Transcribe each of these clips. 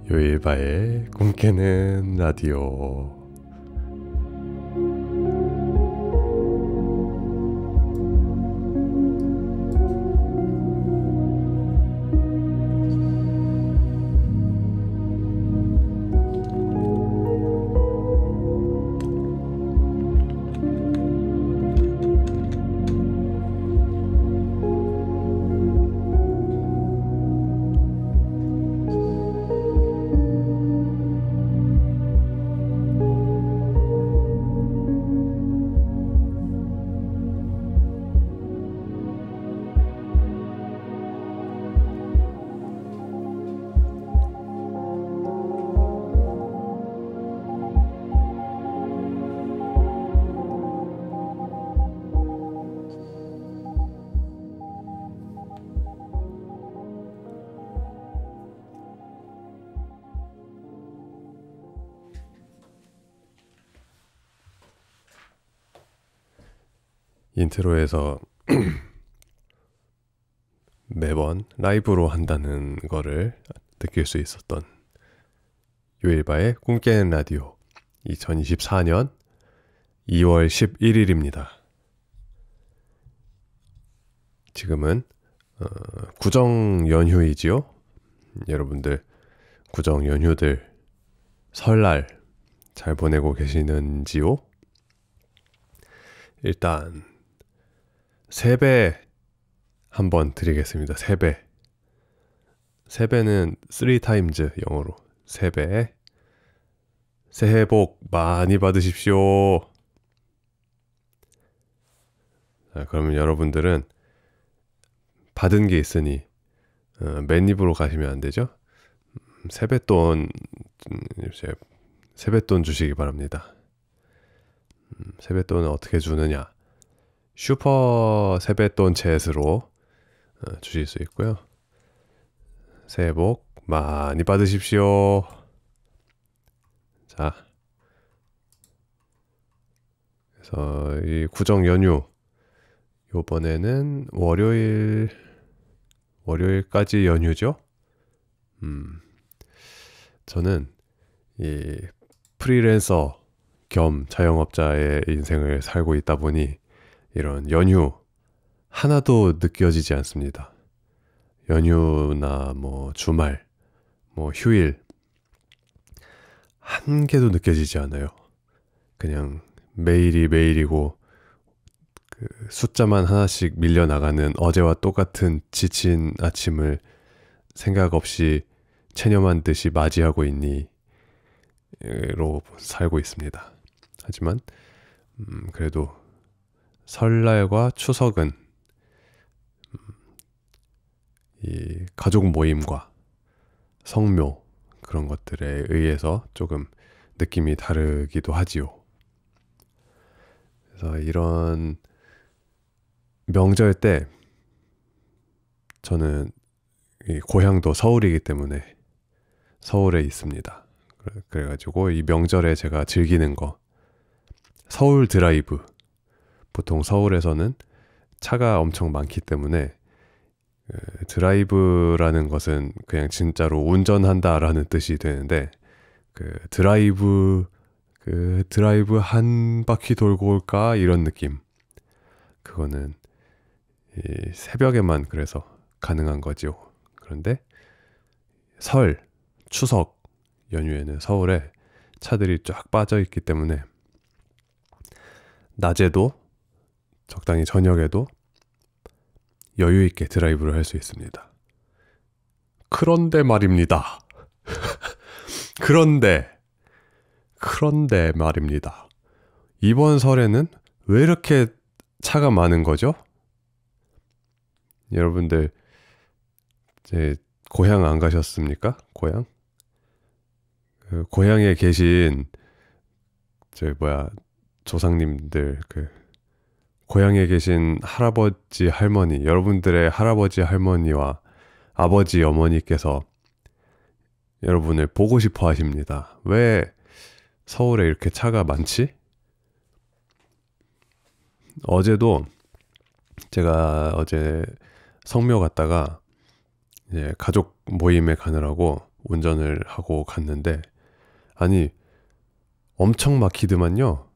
요일바의 꿈 깨는 라디오. 인트로에서 매번 라이브로 한다는 거를 느낄 수 있었던 요일바의 꿈 깨는 라디오 2024년 2월 11일입니다. 지금은 구정 연휴이지요. 여러분들 구정 연휴들 설날 잘 보내고 계시는지요? 일단 세배 한번 드리겠습니다. 세배는 3times 영어로 세배. 새해 복 많이 받으십시오. 자, 그러면 여러분들은 받은 게 있으니 맨입으로 가시면 안 되죠. 세뱃돈 주시기 바랍니다. 세뱃돈은 어떻게 주느냐? 슈퍼 세뱃돈 챗으로 주실 수 있고요. 새해 복 많이 받으십시오. 자, 그래서 이 구정 연휴 요번에는 월요일까지 연휴죠. 저는 이 프리랜서 겸 자영업자의 인생을 살고 있다 보니 이런 연휴 하나도 느껴지지 않습니다. 연휴나 뭐 주말, 뭐 휴일 한 개도 느껴지지 않아요. 그냥 매일이 매일이고 그 숫자만 하나씩 밀려나가는 어제와 똑같은 지친 아침을 생각 없이 체념한 듯이 맞이하고 있니 로 살고 있습니다. 하지만 그래도 설날과 추석은 이 가족 모임과 성묘 그런 것들에 의해서 조금 느낌이 다르기도 하지요. 그래서 이런 명절 때 저는 이 고향도 서울이기 때문에 서울에 있습니다. 그래가지고 이 명절에 제가 즐기는 거 서울 드라이브. 보통 서울에서는 차가 엄청 많기 때문에 드라이브라는 것은 그냥 진짜로 운전한다라는 뜻이 되는데 드라이브 한 바퀴 돌고 올까 이런 느낌. 그거는 이 새벽에만 그래서 가능한 거죠. 그런데 설, 추석 연휴에는 서울에 차들이 쫙 빠져 있기 때문에 낮에도 적당히 저녁에도 여유 있게 드라이브를 할 수 있습니다. 그런데 말입니다. 그런데 말입니다. 이번 설에는 왜 이렇게 차가 많은 거죠? 여러분들 제 고향 안 가셨습니까? 고향에 계신 조상님들 고향에 계신 할아버지 할머니, 여러분들의 할아버지 할머니와 아버지 어머니께서 여러분을 보고 싶어 하십니다. 왜 서울에 이렇게 차가 많지? 어제도 제가 어제 성묘 갔다가 이제 가족 모임에 가느라고 운전을 하고 갔는데, 아니 엄청 막히더만요.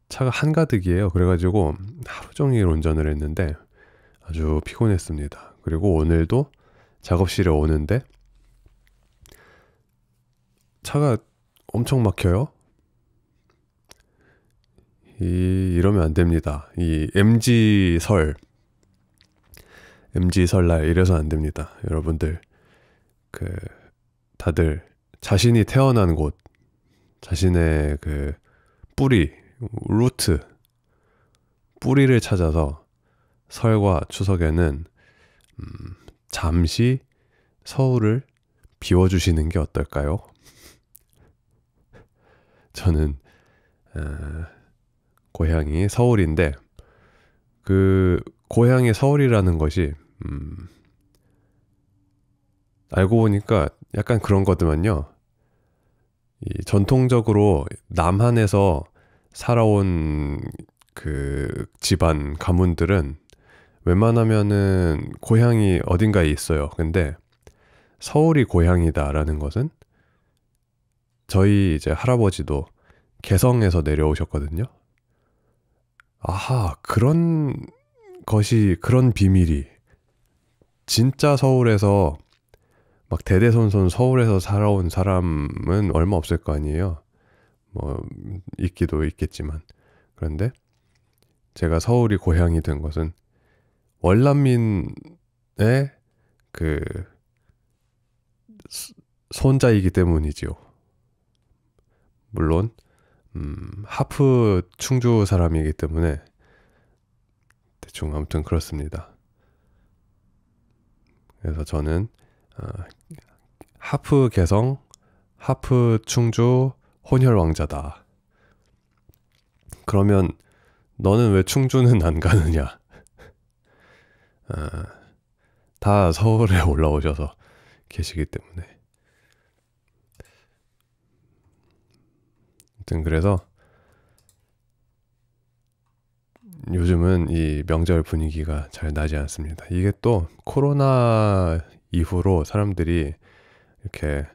차가 한가득이에요. 그래가지고 하루 종일 운전을 했는데 아주 피곤했습니다. 그리고 오늘도 작업실에 오는데 차가 엄청 막혀요. 이러면 안 됩니다. 이 MG 설날 이래서 안 됩니다. 여러분들, 다들 자신이 태어난 곳, 자신의 뿌리를 찾아서 설과 추석에는 잠시 서울을 비워주시는 게 어떨까요? 저는 고향이 서울인데, 고향이 서울이라는 것이 알고 보니까 약간 그런 거더만요. 이 전통적으로 남한에서 살아온 집안 가문들은 웬만하면은 고향이 어딘가에 있어요. 근데 서울이 고향이다라는 것은, 저희 이제 할아버지도 개성에서 내려오셨거든요. 아하, 그런 비밀이, 진짜 서울에서 막 대대손손 서울에서 살아온 사람은 얼마 없을 거 아니에요. 뭐 있기도 있겠지만. 그런데 제가 서울이 고향이 된 것은 월남민의 손자이기 때문이지요. 물론 하프 충주 사람이기 때문에 대충 아무튼 그렇습니다. 그래서 저는 하프 개성, 하프 충주 혼혈 왕자다. 그러면 너는 왜 충주는 안 가느냐? 다 서울에 올라오셔서 계시기 때문에. 아무튼 그래서 요즘은 이 명절 분위기가 잘 나지 않습니다. 이게 또 코로나 이후로 사람들이 이렇게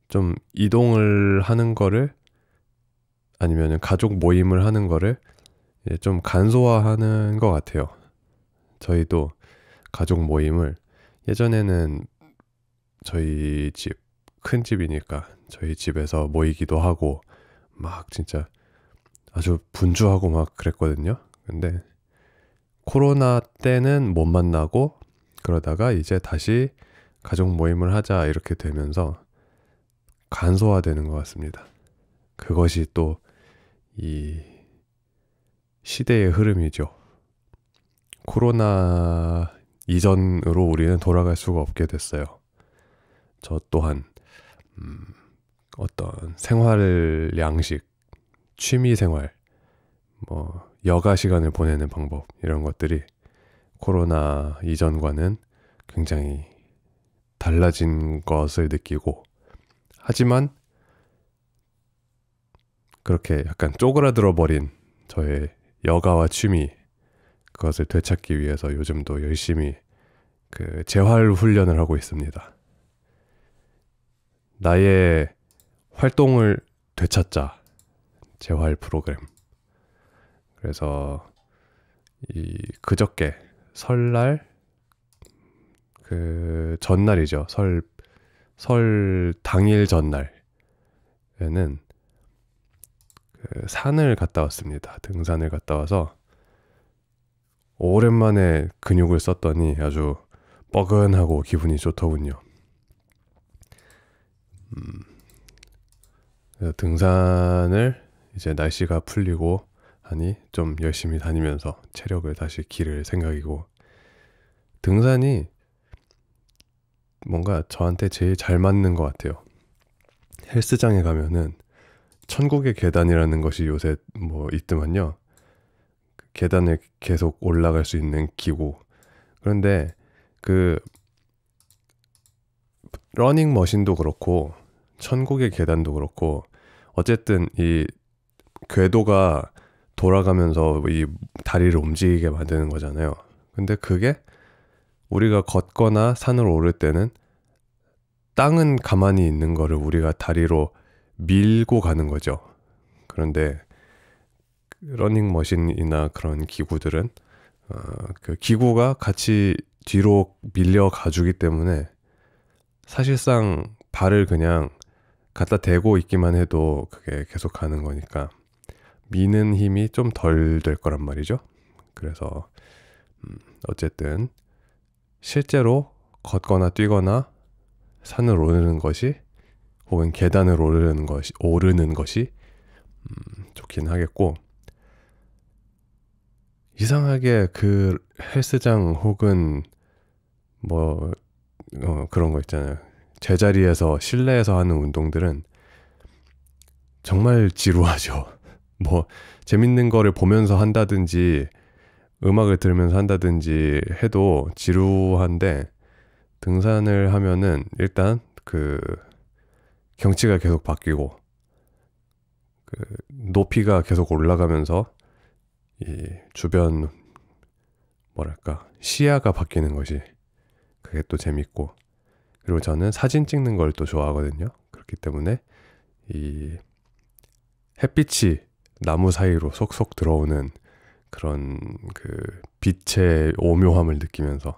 좀 이동을 하는 거를, 아니면 가족 모임을 하는 거를 좀 간소화하는 것 같아요. 저희도 가족 모임을, 예전에는 저희 집, 큰 집이니까 저희 집에서 모이기도 하고 막 진짜 아주 분주하고 막 그랬거든요. 근데 코로나 때는 못 만나고, 그러다가 이제 다시 가족 모임을 하자 이렇게 되면서 간소화되는 것 같습니다. 그것이 또 이 시대의 흐름이죠. 코로나 이전으로 우리는 돌아갈 수가 없게 됐어요. 저 또한 어떤 생활 양식, 취미 생활, 뭐 여가 시간을 보내는 방법, 이런 것들이 코로나 이전과는 굉장히 달라진 것을 느끼고, 하지만 그렇게 약간 쪼그라들어 버린 저의 여가와 취미, 그것을 되찾기 위해서 요즘도 열심히 재활 훈련을 하고 있습니다. 나의 활동을 되찾자, 재활 프로그램. 그래서 그저께 설날 전날이죠. 설 당일 전날에는 산을 갔다 왔습니다. 등산을 갔다 와서 오랜만에 근육을 썼더니 아주 뻐근하고 기분이 좋더군요. 그래서 등산을 이제 날씨가 풀리고 하니 좀 열심히 다니면서 체력을 다시 기를 생각이고, 등산이 뭔가 저한테 제일 잘 맞는 것 같아요. 헬스장에 가면은 천국의 계단이라는 것이 요새 뭐 있더만요. 계단을 계속 올라갈 수 있는 기구. 그런데 러닝 머신도 그렇고 천국의 계단도 그렇고, 어쨌든 이 궤도가 돌아가면서 이 다리를 움직이게 만드는 거잖아요. 근데 그게 우리가 걷거나 산을 오를 때는 땅은 가만히 있는 거를 우리가 다리로 밀고 가는 거죠. 그런데 러닝머신이나 그런 기구들은 그 기구가 같이 뒤로 밀려 가주기 때문에 사실상 발을 그냥 갖다 대고 있기만 해도 그게 계속 가는 거니까 미는 힘이 좀 덜 될 거란 말이죠. 그래서 어쨌든 실제로 걷거나 뛰거나 산을 오르는 것이 혹은 계단을 오르는 것이 좋긴 하겠고, 이상하게 그 헬스장 혹은 뭐 그런 거 있잖아요. 제자리에서 실내에서 하는 운동들은 정말 지루하죠. 뭐 재밌는 거를 보면서 한다든지 음악을 들으면서 한다든지 해도 지루한데, 등산을 하면은 일단 그 경치가 계속 바뀌고 그 높이가 계속 올라가면서 이 주변 뭐랄까 시야가 바뀌는 것이, 그게 또 재밌고, 그리고 저는 사진 찍는 걸 또 좋아하거든요. 그렇기 때문에 이 햇빛이 나무 사이로 속속 들어오는 그런 그 빛의 오묘함을 느끼면서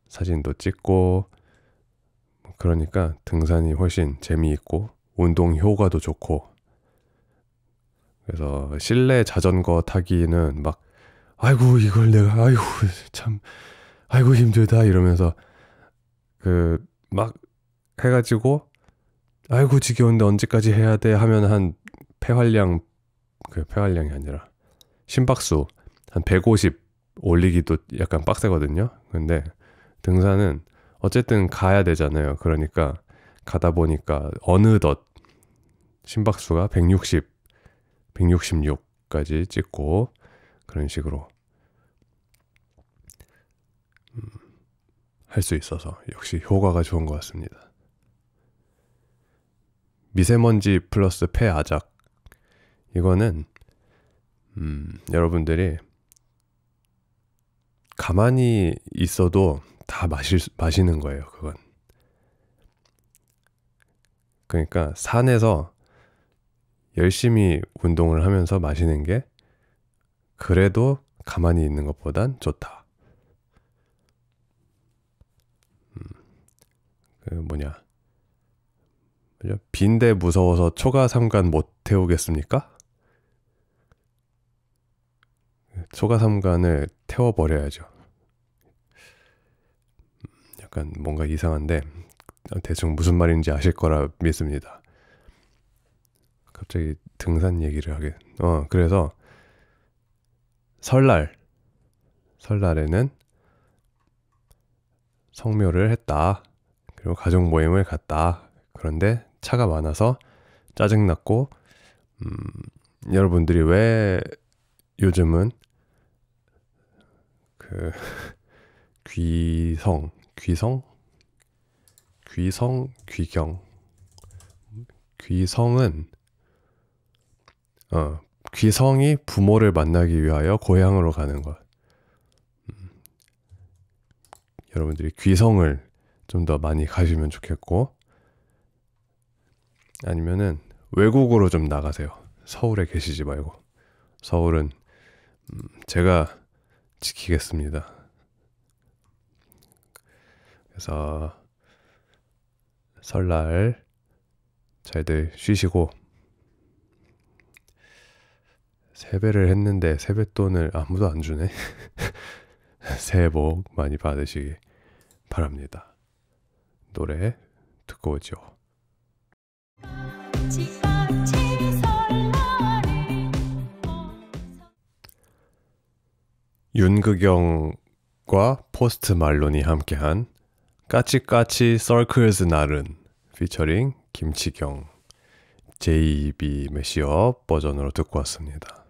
사진도 찍고, 그러니까 등산이 훨씬 재미있고 운동 효과도 좋고. 그래서 실내 자전거 타기는 막 아이고 이걸 내가 아이고 참 아이고 힘들다 이러면서 그 막 해가지고 아이고 지겨운데 언제까지 해야 돼 하면 한 폐활량, 그 폐활량이 아니라 심박수 한 150 올리기도 약간 빡세거든요. 근데 등산은 어쨌든 가야 되잖아요. 그러니까 가다 보니까 어느덧 심박수가 160, 166까지 찍고 그런 식으로 할 수 있어서 역시 효과가 좋은 것 같습니다. 미세먼지 플러스 폐아작, 이거는 여러분들이 가만히 있어도 다 마시는 거예요. 그건 그러니까 산에서 열심히 운동을 하면서 마시는 게 그래도 가만히 있는 것보단 좋다. 그 뭐냐, 빈대 무서워서 초가 삼간 못 태우겠습니까? 초가 삼간을 태워버려야죠. 약간 뭔가 이상한데 대충 무슨 말인지 아실 거라 믿습니다. 갑자기 등산 얘기를 하게. 그래서 설날에는 성묘를 했다. 그리고 가족 모임을 갔다. 그런데 차가 많아서 짜증났고, 여러분들이 왜 요즘은 그 귀경 귀성은 귀성이 부모를 만나기 위하여 고향으로 가는 것. 여러분들이 귀성을 좀 더 많이 가시면 좋겠고, 아니면은 외국으로 좀 나가세요. 서울에 계시지 말고. 서울은 제가 지키겠습니다. 그래서 설날 잘들 쉬시고, 세배를 했는데 세뱃돈을 아무도 안 주네. 새해 복 많이 받으시기 바랍니다. 노래 듣고 오죠. 윤극영과 포스트 말론이 함께한 까치까치 서클즈 날은 피처링 김치경 JB 메시업 버전으로 듣고 왔습니다.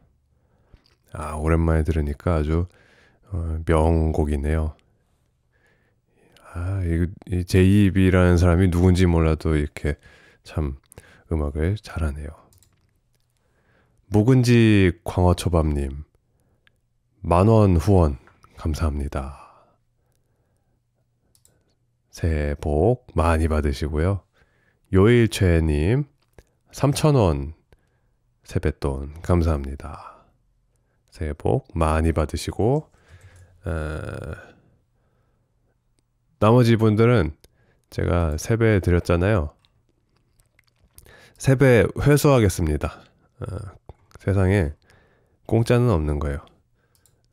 오랜만에 들으니까 아주 명곡이네요. 이 JB라는 사람이 누군지 몰라도 이렇게 참 음악을 잘하네요. 묵은지 광어초밥님 10,000원 후원 감사합니다. 새해 복 많이 받으시고요. 요일최님 3,000원 세뱃돈 감사합니다. 새해 복 많이 받으시고 나머지 분들은 제가 세배 드렸잖아요. 세배 회수하겠습니다. 세상에 공짜는 없는 거예요.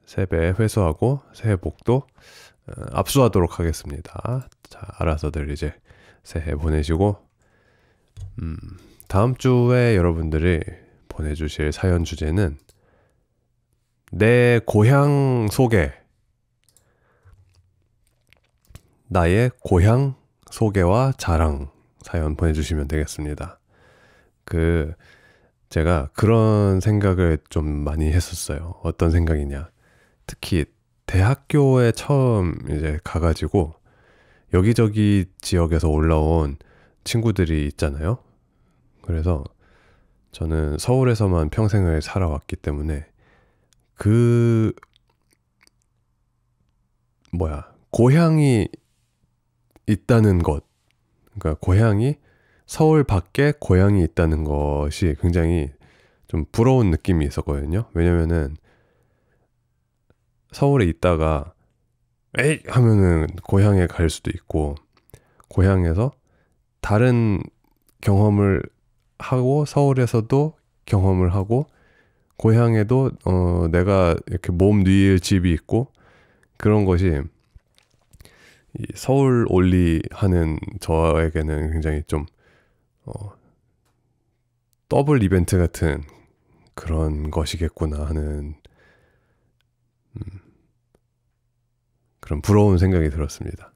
세배 회수하고 새해 복도 압수하도록 하겠습니다. 자, 알아서들 이제 새해 보내시고 다음 주에 여러분들이 보내주실 사연 주제는 내 고향 소개, 나의 고향 소개와 자랑 사연 보내주시면 되겠습니다. 제가 그런 생각을 좀 많이 했었어요. 어떤 생각이냐. 특히 대학교에 처음 이제 가가지고 여기저기 지역에서 올라온 친구들이 있잖아요. 그래서 저는 서울에서만 평생을 살아왔기 때문에 고향이 있다는 것, 그러니까 고향이 서울 밖에 고향이 있다는 것이 굉장히 좀 부러운 느낌이 있었거든요. 왜냐면은 서울에 있다가 에이 하면은 고향에 갈 수도 있고, 고향에서 다른 경험을 하고 서울에서도 경험을 하고 고향에도 내가 이렇게 몸 뉘일 집이 있고, 그런 것이 이 서울 올리 하는 저에게는 굉장히 좀 더블 이벤트 같은 그런 것이겠구나 하는 그런 부러운 생각이 들었습니다.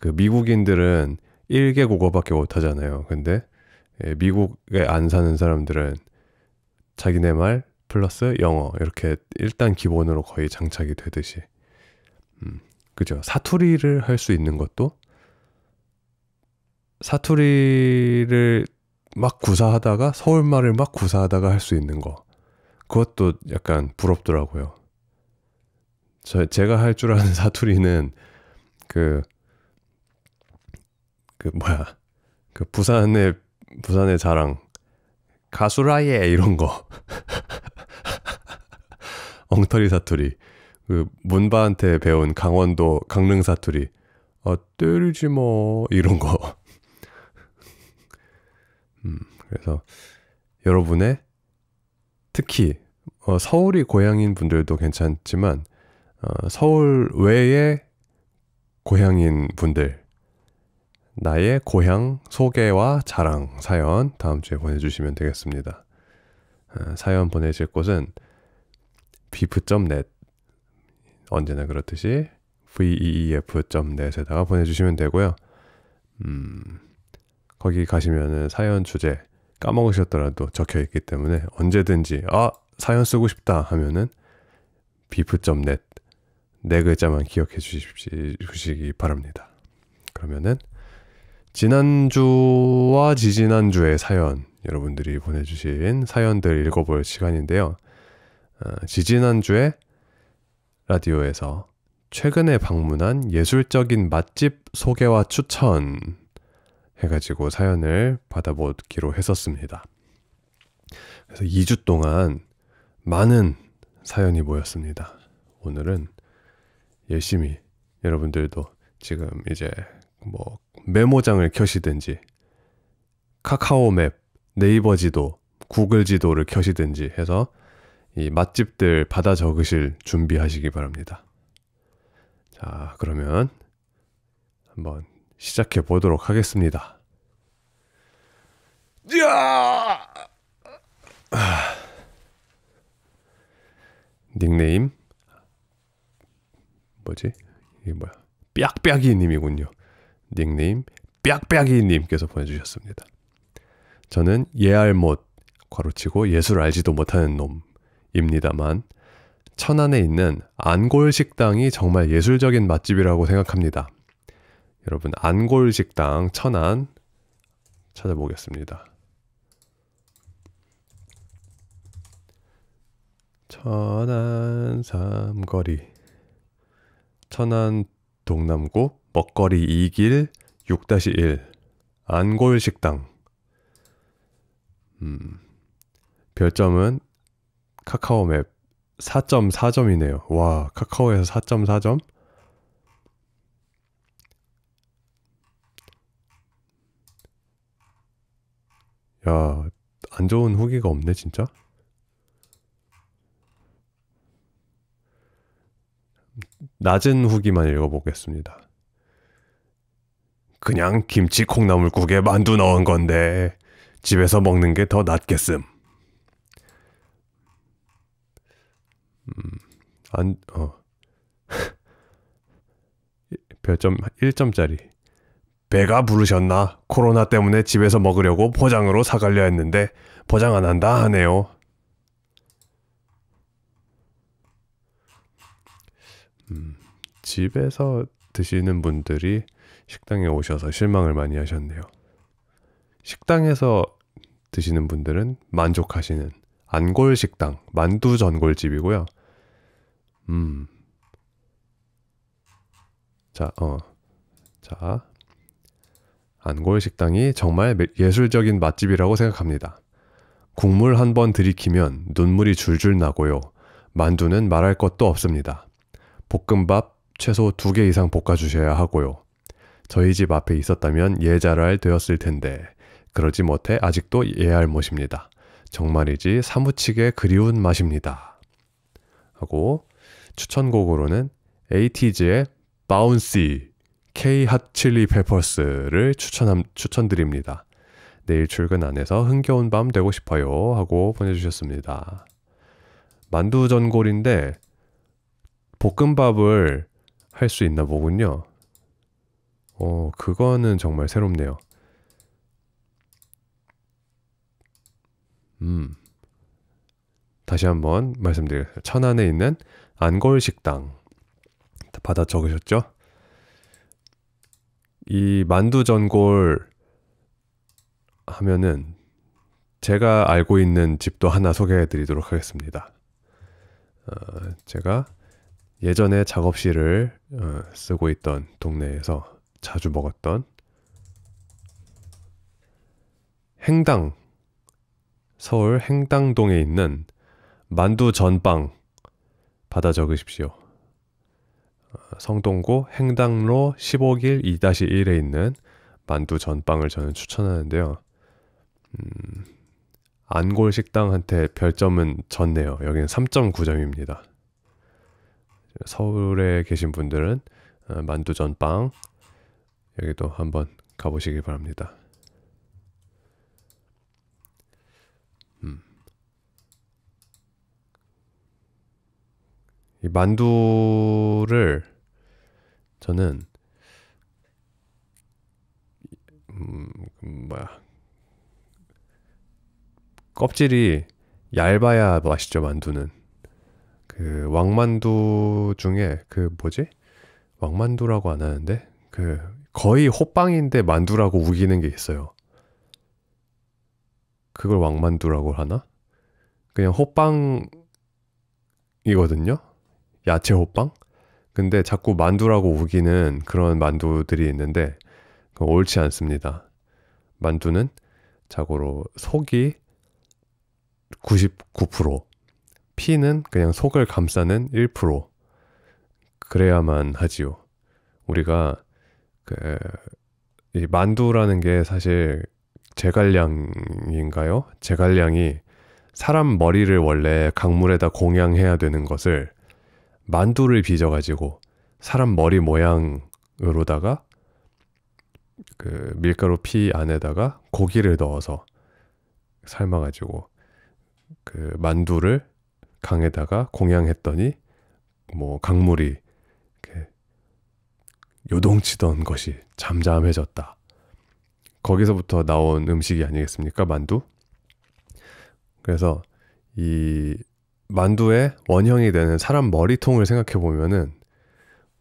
미국인들은 1개 국어밖에 못하잖아요. 근데 미국에 안 사는 사람들은 자기네 말 플러스 영어 이렇게 일단 기본으로 거의 장착이 되듯이 그죠? 사투리를 할 수 있는 것도, 사투리를 막 구사하다가 서울말을 막 구사하다가 할 수 있는 거, 그것도 약간 부럽더라고요. 제가 할 줄 아는 사투리는 부산의 자랑 가수라예 이런 거 엉터리 사투리, 문바한테 배운 강원도 강릉 사투리 때리지 뭐 이런 거 그래서 여러분의 특히 서울이 고향인 분들도 괜찮지만 서울 외의 고향인 분들, 나의 고향 소개와 자랑 사연 다음 주에 보내주시면 되겠습니다. 사연 보내실 곳은 beef.net, 언제나 그렇듯이 veef.net에다가 보내주시면 되고요. 거기 가시면은 사연 주제 까먹으셨더라도 적혀있기 때문에 언제든지 사연 쓰고 싶다 하면은 beef.net 네 글자만 기억해 주시기 바랍니다. 그러면은 지난주와 지지난주의 사연, 여러분들이 보내주신 사연들 읽어볼 시간인데요. 지지난주에 라디오에서 최근에 방문한 예술적인 맛집 소개와 추천 해가지고 사연을 받아보기로 했었습니다. 그래서 2주 동안 많은 사연이 모였습니다. 오늘은 열심히 여러분들도 지금 이제 메모장을 켜시든지 카카오맵, 네이버 지도, 구글 지도를 켜시든지 해서 이 맛집들 받아 적으실 준비하시기 바랍니다. 자, 그러면 한번 시작해 보도록 하겠습니다. 닉네임 이게 빽빽이 님이군요. 닉네임 빽빽이 님께서 보내주셨습니다. 저는 예알못 괄호치고 예술 알지도 못하는 놈입니다만 천안에 있는 안골식당이 정말 예술적인 맛집이라고 생각합니다. 여러분, 안골식당 천안 찾아보겠습니다. 천안 삼거리, 천안 동남구 먹거리 2길 6-1 안골식당. 별점은 카카오맵 4.4점이네요. 와, 카카오에서 4.4점? 야, 안 좋은 후기가 없네, 진짜. 낮은 후기만 읽어보겠습니다. 그냥 김치 콩나물국에 만두 넣은 건데 집에서 먹는 게 더 낫겠음. 안, 별점 1점짜리. 배가 부르셨나? 코로나 때문에 집에서 먹으려고 포장으로 사가려 했는데 포장 안 한다 하네요. 집에서 드시는 분들이 식당에 오셔서 실망을 많이 하셨네요. 식당에서 드시는 분들은 만족하시는 안골식당 만두 전골집이고요. 자, 안골식당이 정말 예술적인 맛집이라고 생각합니다. 국물 한 번 들이키면 눈물이 줄줄 나고요. 만두는 말할 것도 없습니다. 볶음밥 최소 2개 이상 볶아주셔야 하고요. 저희 집 앞에 있었다면 예잘알 되었을 텐데 그러지 못해 아직도 예알못입니다. 정말이지 사무치게 그리운 맛입니다. 하고 추천곡으로는 에이티즈의 바운시 K 핫 칠리 페퍼스를 추천드립니다. 내일 출근 안 해서 흥겨운 밤 되고 싶어요 하고 보내주셨습니다. 만두 전골인데 볶음밥을 할 수 있나 보군요. 그거는 정말 새롭네요. 다시 한번 말씀드리겠습니다. 천안에 있는 안골식당. 받아 적으셨죠? 이 만두 전골 하면은 제가 알고 있는 집도 하나 소개해 드리도록 하겠습니다. 제가 예전에 작업실을 쓰고 있던 동네에서 자주 먹었던 행당, 서울 행당동에 있는 만두 전빵 받아 적으십시오. 성동구 행당로 15길 2-1에 있는 만두 전빵을 저는 추천하는데요. 안골 식당한테 별점은 졌네요. 여기는 3.9점입니다. 서울에 계신 분들은 만두 전빵 여기도 한번 가보시기 바랍니다. 이 만두를 저는 껍질이 얇아야 맛있죠. 만두는 그 왕만두 중에 그 뭐지? 왕만두라고 안 하는데 그 거의 호빵인데 만두라고 우기는 게 있어요. 그걸 왕만두라고 하나? 그냥 호빵이거든요. 야채 호빵? 근데 자꾸 만두라고 우기는 그런 만두들이 있는데 그건 옳지 않습니다. 만두는 자고로 속이 99%, 피는 그냥 속을 감싸는 1%. 그래야만 하지요. 우리가 이 만두라는 게 사실 제갈량인가요? 제갈량이 사람 머리를 원래 강물에다 공양해야 되는 것을 만두를 빚어가지고 사람 머리 모양으로다가 그 밀가루 피 안에다가 고기를 넣어서 삶아가지고 그 만두를 강에다가 공양했더니 뭐 강물이 이렇게 요동치던 것이 잠잠해졌다. 거기서부터 나온 음식이 아니겠습니까? 만두? 그래서 이 만두의 원형이 되는 사람 머리통을 생각해 보면은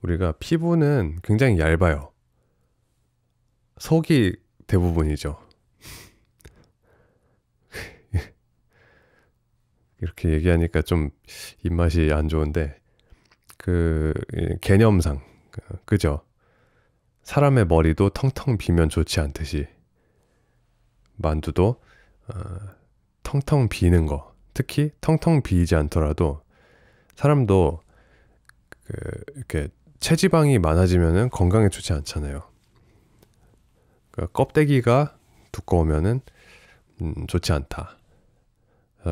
우리가 피부는 굉장히 얇아요. 속이 대부분이죠. 이렇게 얘기하니까 좀 입맛이 안 좋은데 그 개념상 그죠? 사람의 머리도 텅텅 비면 좋지 않듯이 만두도 텅텅 비는 거, 특히 텅텅 비지 않더라도 사람도 이렇게 체지방이 많아지면은 건강에 좋지 않잖아요. 그러니까 껍데기가 두꺼우면은 좋지 않다.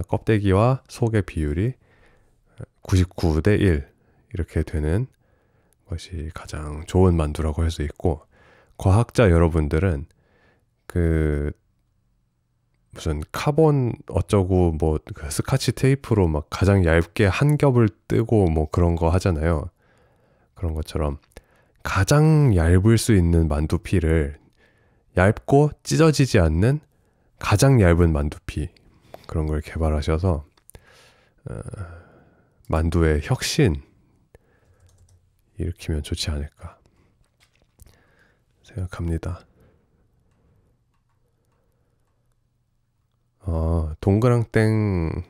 껍데기와 속의 비율이 99대 1 이렇게 되는 것이 가장 좋은 만두라고 할 수 있고, 과학자 여러분들은 그 무슨 카본 어쩌고 그 스카치 테이프로 막 가장 얇게 한 겹을 뜨고 뭐 그런 거 하잖아요. 그런 것처럼 가장 얇을 수 있는 만두피를 얇고 찢어지지 않는 가장 얇은 만두피, 그런 걸 개발하셔서 만두의 혁신 일으키면 좋지 않을까 생각합니다. 동그랑땡이라고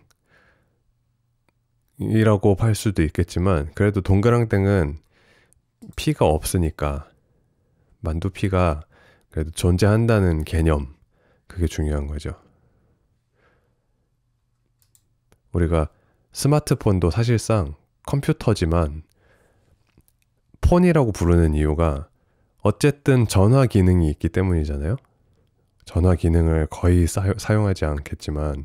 할 수도 있겠지만, 그래도 동그랑땡은 피가 없으니까 만두피가 그래도 존재한다는 개념, 그게 중요한 거죠. 우리가 스마트폰도 사실상 컴퓨터지만 폰이라고 부르는 이유가 어쨌든 전화 기능이 있기 때문이잖아요. 전화 기능을 거의 사용하지 않겠지만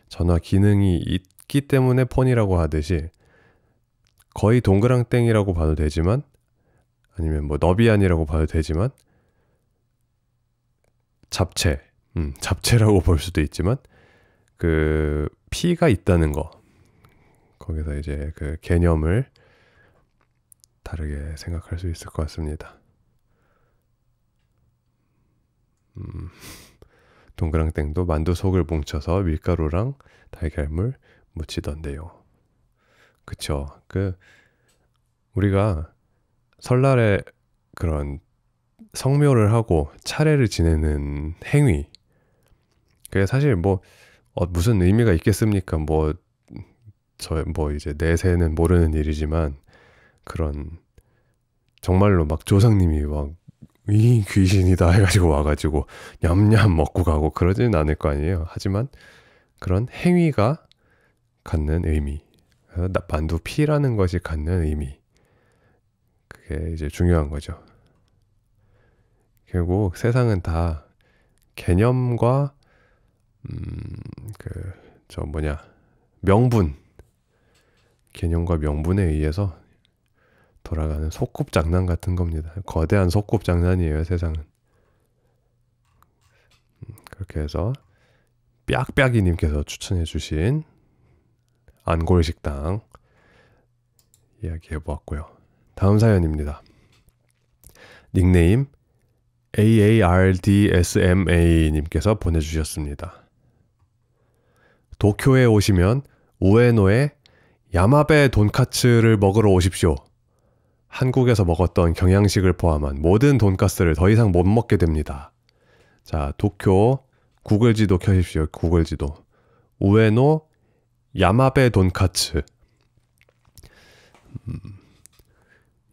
전화 기능이 있기 때문에 폰이라고 하듯이, 거의 동그랑땡이라고 봐도 되지만, 아니면 뭐 너비안이라고 봐도 되지만, 잡채라고 볼 수도 있지만, 그 피가 있다는 거, 거기서 이제 그 개념을 다르게 생각할 수 있을 것 같습니다. 동그랑땡도 만두 속을 뭉쳐서 밀가루랑 달걀물 묻히던데요. 그쵸. 우리가 설날에 그런 성묘를 하고 차례를 지내는 행위, 그게 사실 무슨 의미가 있겠습니까? 이제 내세는 모르는 일이지만, 그런 정말로 막 조상님이 막 이 귀신이다 해가지고 와가지고 냠냠 먹고 가고 그러지는 않을 거 아니에요. 하지만 그런 행위가 갖는 의미, 만두피라는 것이 갖는 의미, 그게 이제 중요한 거죠. 결국 세상은 다 개념과 명분, 개념과 명분에 의해서 돌아가는 소꿉장난 같은 겁니다. 거대한 소꿉장난이에요, 세상은. 그렇게 해서 빽빽이님께서 추천해 주신 안골식당 이야기해보았고요. 다음 사연입니다. 닉네임 AARDSMA님께서 보내주셨습니다. 도쿄에 오시면 우에노의 야마베 돈카츠를 먹으러 오십시오. 한국에서 먹었던 경양식을 포함한 모든 돈가스를 더 이상 못 먹게 됩니다. 자, 도쿄 구글 지도 켜십시오. 구글 지도. 우에노 야마베 돈카츠.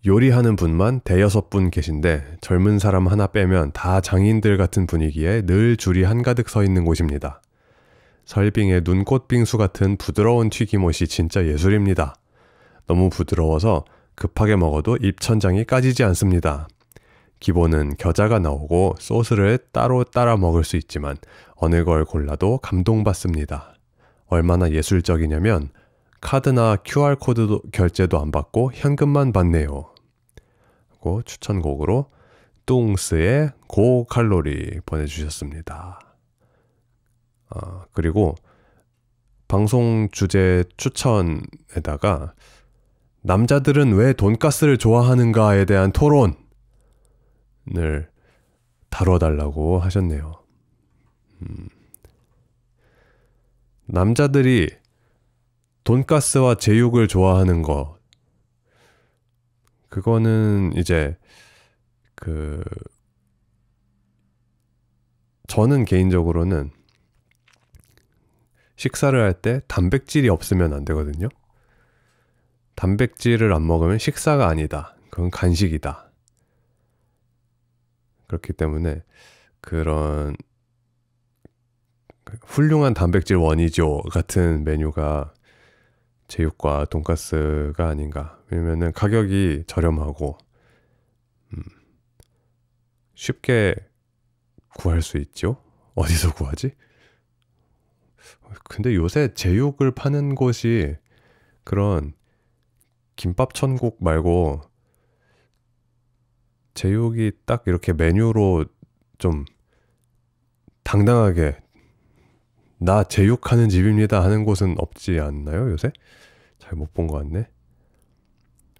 요리하는 분만 대여섯 분 계신데 젊은 사람 하나 빼면 다 장인들 같은 분위기에 늘 줄이 한가득 서 있는 곳입니다. 설빙의 눈꽃 빙수 같은 부드러운 튀김옷이 진짜 예술입니다. 너무 부드러워서 급하게 먹어도 입천장이 까지지 않습니다. 기본은 겨자가 나오고 소스를 따로 따라 먹을 수 있지만 어느 걸 골라도 감동받습니다. 얼마나 예술적이냐면 카드나 QR코드 결제도 안 받고 현금만 받네요. 하고 추천곡으로 뚱스의 고칼로리 보내주셨습니다. 그리고 방송 주제 추천에다가 남자들은 왜 돈가스를 좋아하는가에 대한 토론을 다뤄달라고 하셨네요. 남자들이 돈가스와 제육을 좋아하는 거, 그거는 이제 저는 개인적으로는 식사를 할 때 단백질이 없으면 안 되거든요. 단백질을 안 먹으면 식사가 아니다. 그건 간식이다. 그렇기 때문에 그런 훌륭한 단백질 원이죠 같은 메뉴가 제육과 돈가스가 아닌가. 왜냐면은 가격이 저렴하고 쉽게 구할 수 있죠. 어디서 구하지? 근데 요새 제육을 파는 곳이 그런 김밥 천국 말고 제육이 딱 이렇게 메뉴로 좀 당당하게 나 제육하는 집입니다 하는 곳은 없지 않나요, 요새? 잘 못 본 것 같네.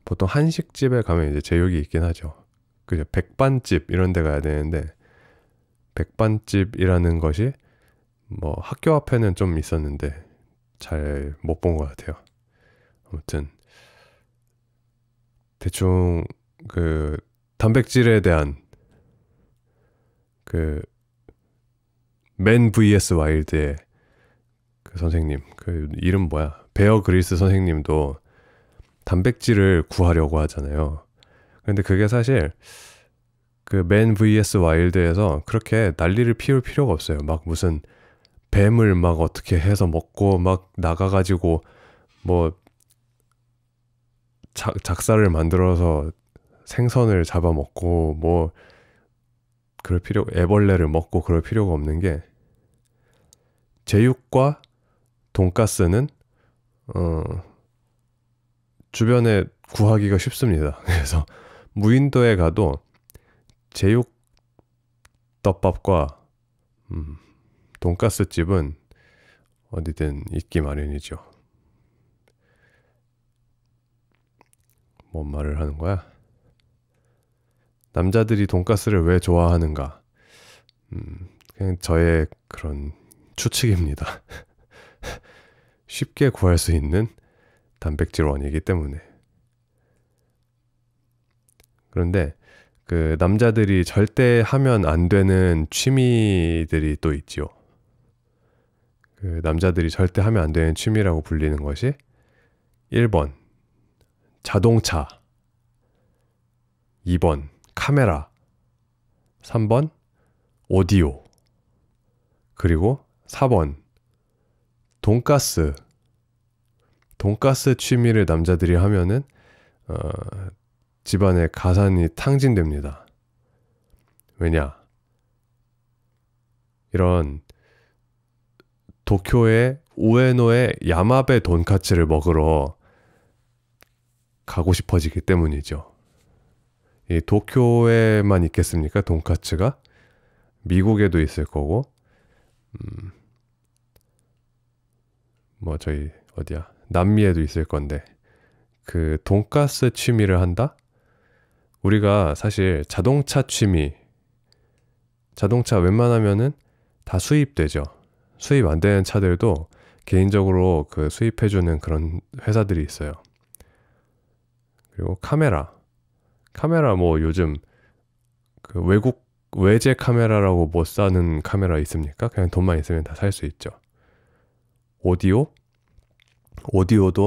보통 한식집에 가면 이제 제육이 있긴 하죠. 그죠? 백반집 이런 데 가야 되는데 백반집이라는 것이 뭐 학교 앞에는 좀 있었는데 잘 못 본 것 같아요. 아무튼 대충 그 단백질에 대한 그 맨 vs 와일드의 그 선생님, 그 이름 뭐야? 베어 그릴스 선생님도 단백질을 구하려고 하잖아요. 근데 그게 사실 그 맨 vs 와일드에서 그렇게 난리를 피울 필요가 없어요. 막 무슨 뱀을 막 어떻게 해서 먹고 막 나가가지고 뭐 작사를 만들어서 생선을 잡아먹고 뭐 그럴 필요, 애벌레를 먹고 그럴 필요가 없는 게 제육과 돈가스는 주변에 구하기가 쉽습니다. 그래서 무인도에 가도 제육 떡밥과 돈가스 집은 어디든 있기 마련이죠. 뭔 말을 하는 거야? 남자들이 돈가스를 왜 좋아하는가? 그냥 저의 그런 추측입니다. 쉽게 구할 수 있는 단백질원이기 때문에. 그런데 그 남자들이 절대 하면 안 되는 취미들이 또 있지요. 그 남자들이 절대 하면 안 되는 취미라고 불리는 것이 1번 자동차, 2번 카메라, 3번 오디오, 그리고 4번 돈가스. 돈가스 취미를 남자들이 하면은 집안의 가산이 탕진됩니다. 왜냐? 이런 도쿄의 우에노의 야마베 돈카츠를 먹으러 가고 싶어지기 때문이죠. 이 도쿄에만 있겠습니까? 돈카츠가? 미국에도 있을 거고, 뭐 저희 어디야? 남미에도 있을 건데, 그 돈가스 취미를 한다? 우리가 사실 자동차 취미, 자동차 웬만하면은 다 수입되죠. 수입 안 되는 차들도 개인적으로 그 수입해주는 그런 회사들이 있어요. 그리고 카메라 뭐 요즘 그 외국 외제 카메라라고 못 사는 카메라 있습니까? 그냥 돈만 있으면 다 살 수 있죠. 오디오도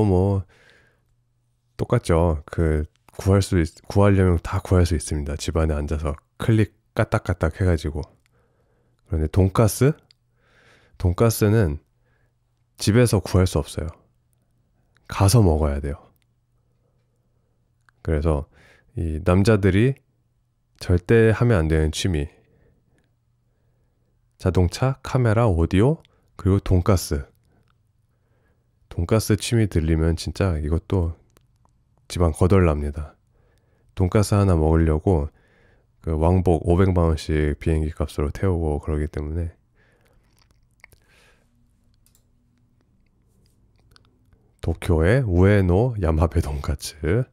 뭐 똑같죠. 그 구하려면 다 구할 수 있습니다. 집안에 앉아서 클릭 까딱까딱 해가지고. 그런데 돈가스는 집에서 구할 수 없어요. 가서 먹어야 돼요. 그래서 이 남자들이 절대 하면 안 되는 취미, 자동차, 카메라, 오디오, 그리고 돈가스 취미 들리면 진짜 이것도 집안 거덜납니다. 돈가스 하나 먹으려고 그 왕복 500만 원씩 비행기 값으로 태우고 그러기 때문에 도쿄의 우에노 야마베 돈까츠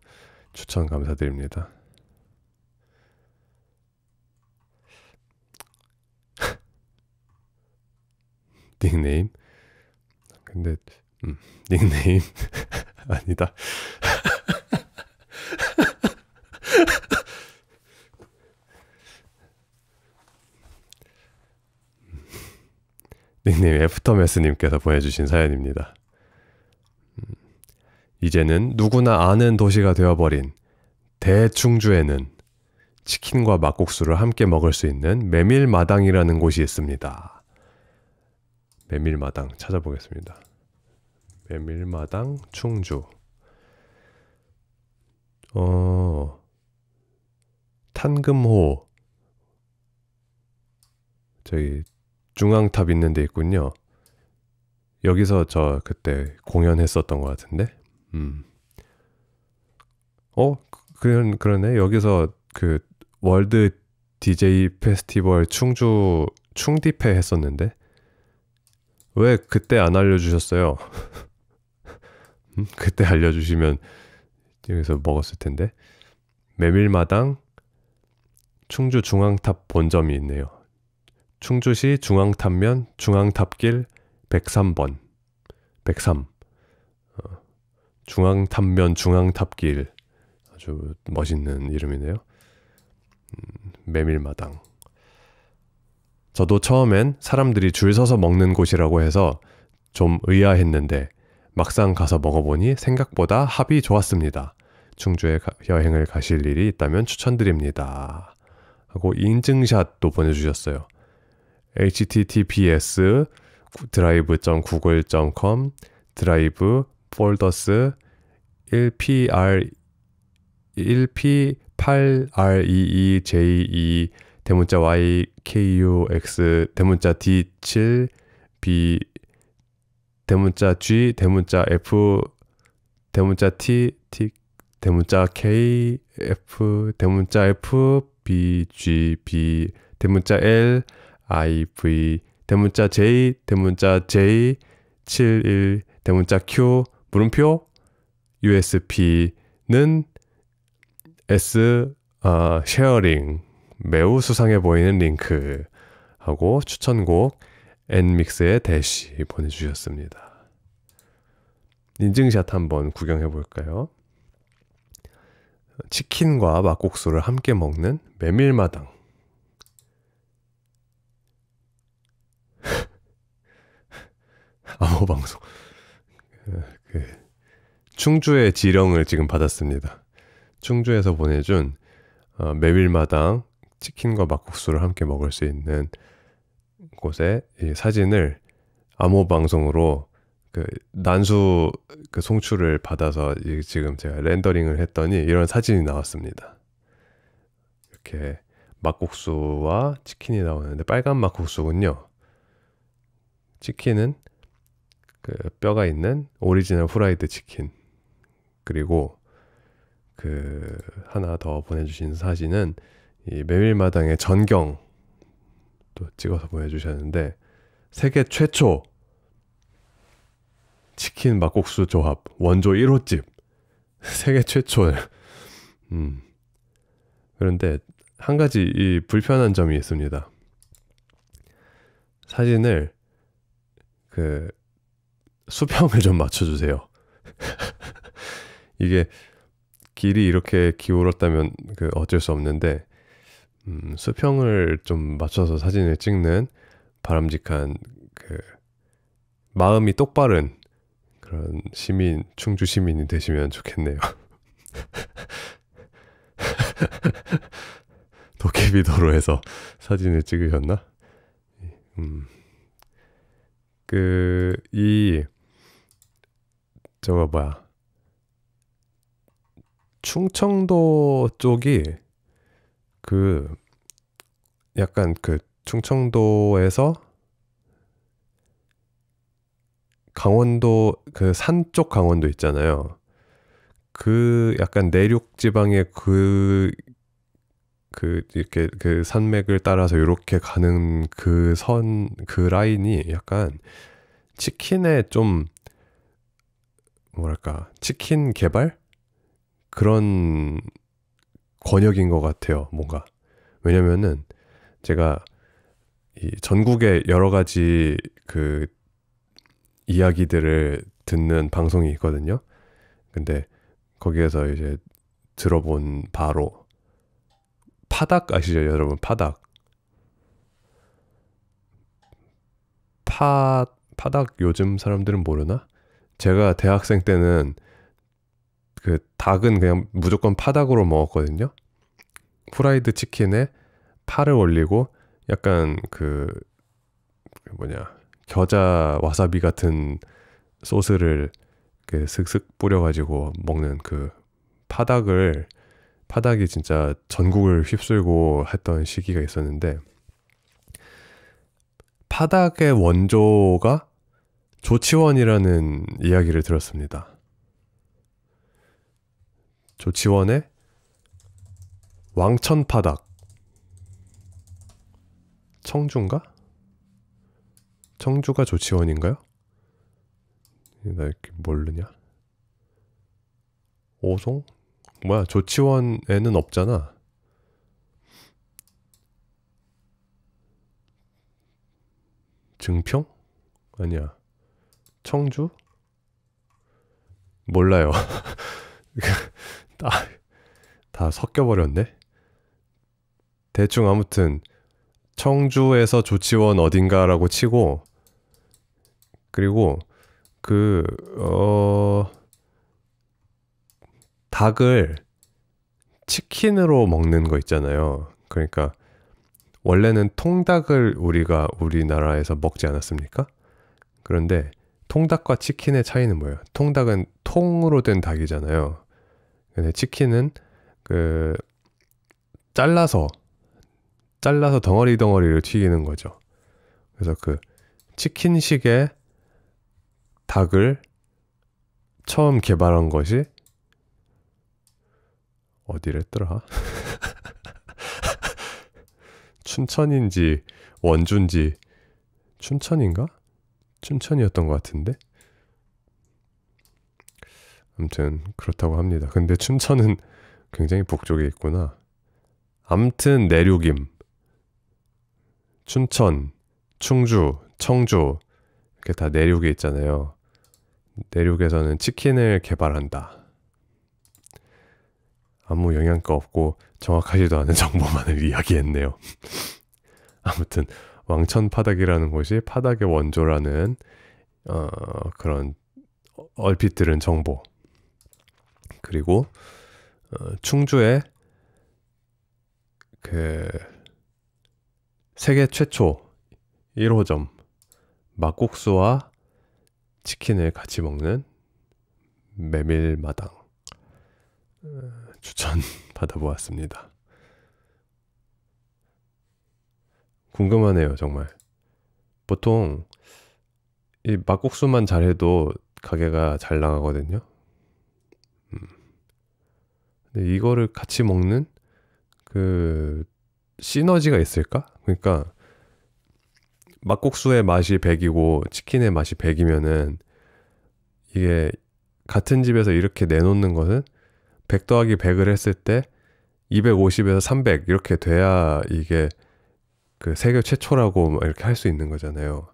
추천 감사드립니다. 닉네임? 근데 닉네임 아니다. 닉네임 애프터매스님께서 보내주신 사연입니다. 이제는 누구나 아는 도시가 되어버린 대충주에는 치킨과 막국수를 함께 먹을 수 있는 메밀마당이라는 곳이 있습니다. 메밀마당 찾아보겠습니다. 메밀마당 충주. 탄금호 저기 중앙탑 있는 데 있군요. 여기서 저 그때 공연했었던 것 같은데. 그러네. 여기서 그 월드 DJ 페스티벌 충주 충디페 했었는데 왜 그때 안 알려주셨어요? 그때 알려주시면 여기서 먹었을 텐데. 메밀마당 충주 중앙탑 본점이 있네요. 충주시 중앙탑면 중앙탑길 103번 103 중앙탑면 중앙탑길 아주 멋있는 이름이네요. 메밀마당. 저도 처음엔 사람들이 줄 서서 먹는 곳이라고 해서 좀 의아했는데 막상 가서 먹어보니 생각보다 합이 좋았습니다. 충주에 여행을 가실 일이 있다면 추천드립니다. 하고 인증샷도 보내주셨어요. https://drive.google.com drive folders 1p8reej2 대문자 ykux 대문자 d7b 대문자 g 대문자 f 대문자 t 대문자 k f 대문자 f b g b 대문자 l i v 대문자 j 대문자 j 71 대문자 q 물음표 USP는 S 쉐어링 매우 수상해 보이는 링크 하고 추천곡 엔믹스의 대시 보내주셨습니다. 인증샷 한번 구경해 볼까요? 치킨과 막국수를 함께 먹는 메밀마당. 방송. 충주의 지령을 지금 받았습니다. 충주에서 보내준 메밀마당 치킨과 막국수를 함께 먹을 수 있는 곳에 이 사진을 암호방송으로 그 난수 그 송출을 받아서 지금 제가 렌더링을 했더니 이런 사진이 나왔습니다. 이렇게 막국수와 치킨이 나오는데 빨간 막국수군요. 치킨은 그 뼈가 있는 오리지널 후라이드 치킨. 그리고 그 하나 더 보내주신 사진은 이 메밀마당의 전경 또 찍어서 보내주셨는데 세계 최초 치킨 막국수 조합 원조 1호집 세계 최초. 그런데 한 가지 이 불편한 점이 있습니다. 사진을 그 수평을 좀 맞춰주세요. 이게 길이 이렇게 기울었다면 그 어쩔 수 없는데 수평을 좀 맞춰서 사진을 찍는 바람직한 그 마음이 똑바른 그런 시민, 충주 시민이 되시면 좋겠네요. 도깨비도로에서 사진을 찍으셨나? 저거 뭐야? 충청도 쪽이 그 약간 그 충청도에서 강원도 그 산 쪽 강원도 있잖아요. 그 약간 내륙 지방의 그 이렇게 그 산맥을 따라서 이렇게 가는 그 라인이 약간 치킨의 좀 뭐랄까 치킨 개발 그런 권역인 것 같아요. 뭔가 왜냐면은 제가 이 전국의 여러 가지 그 이야기들을 듣는 방송이 있거든요. 근데 거기에서 이제 들어본 바로 파닭 아시죠, 여러분? 파닭 파닭 요즘 사람들은 모르나? 제가 대학생 때는 그 닭은 그냥 무조건 파닭으로 먹었거든요. 후라이드 치킨에 파를 올리고 약간 그 겨자 와사비 같은 소스를 그 슥슥 뿌려가지고 먹는 그 파닭이 진짜 전국을 휩쓸고 했던 시기가 있었는데, 파닭의 원조가 조치원이라는 이야기를 들었습니다. 조치원의 왕천파닭, 청주인가? 청주가 조치원인가요? 나 이렇게 모르냐? 오송? 뭐야, 조치원에는 없잖아. 증평? 아니야. 청주? 몰라요. 다 섞여버렸네. 대충 아무튼 청주에서 조치원 어딘가라고 치고, 그리고 닭을 치킨으로 먹는 거 있잖아요. 그러니까 원래는 통닭을 우리가 우리나라에서 먹지 않았습니까? 그런데 통닭과 치킨의 차이는 뭐예요? 통닭은 통으로 된 닭이잖아요. 근데 치킨은 그 잘라서 덩어리를 튀기는 거죠. 그래서 그 치킨식의 닭을 처음 개발한 것이 어디랬더라? 춘천인지 원주인지, 춘천인가? 춘천이었던 것 같은데? 아무튼 그렇다고 합니다. 근데 춘천은 굉장히 북쪽에 있구나. 아무튼 내륙임. 춘천, 충주, 청주 이렇게 다 내륙에 있잖아요. 내륙에서는 치킨을 개발한다. 아무 영향가 없고 정확하지도 않은 정보만을 이야기했네요. 아무튼 왕천파닭이라는 곳이 파닭의 원조라는 그런 얼핏 들은 정보. 그리고 충주에 그 세계 최초 1호점 막국수와 치킨을 같이 먹는 메밀마당 추천 받아보았습니다. 궁금하네요, 정말. 보통 이 막국수만 잘해도 가게가 잘 나가거든요. 근데 이거를 같이 먹는 그 시너지가 있을까? 그러니까 막국수의 맛이 100이고 치킨의 맛이 100이면은 이게 같은 집에서 이렇게 내놓는 것은 100 더하기 100을 했을 때 250에서 300 이렇게 돼야 이게 그 세계 최초라고 이렇게 할 수 있는 거잖아요.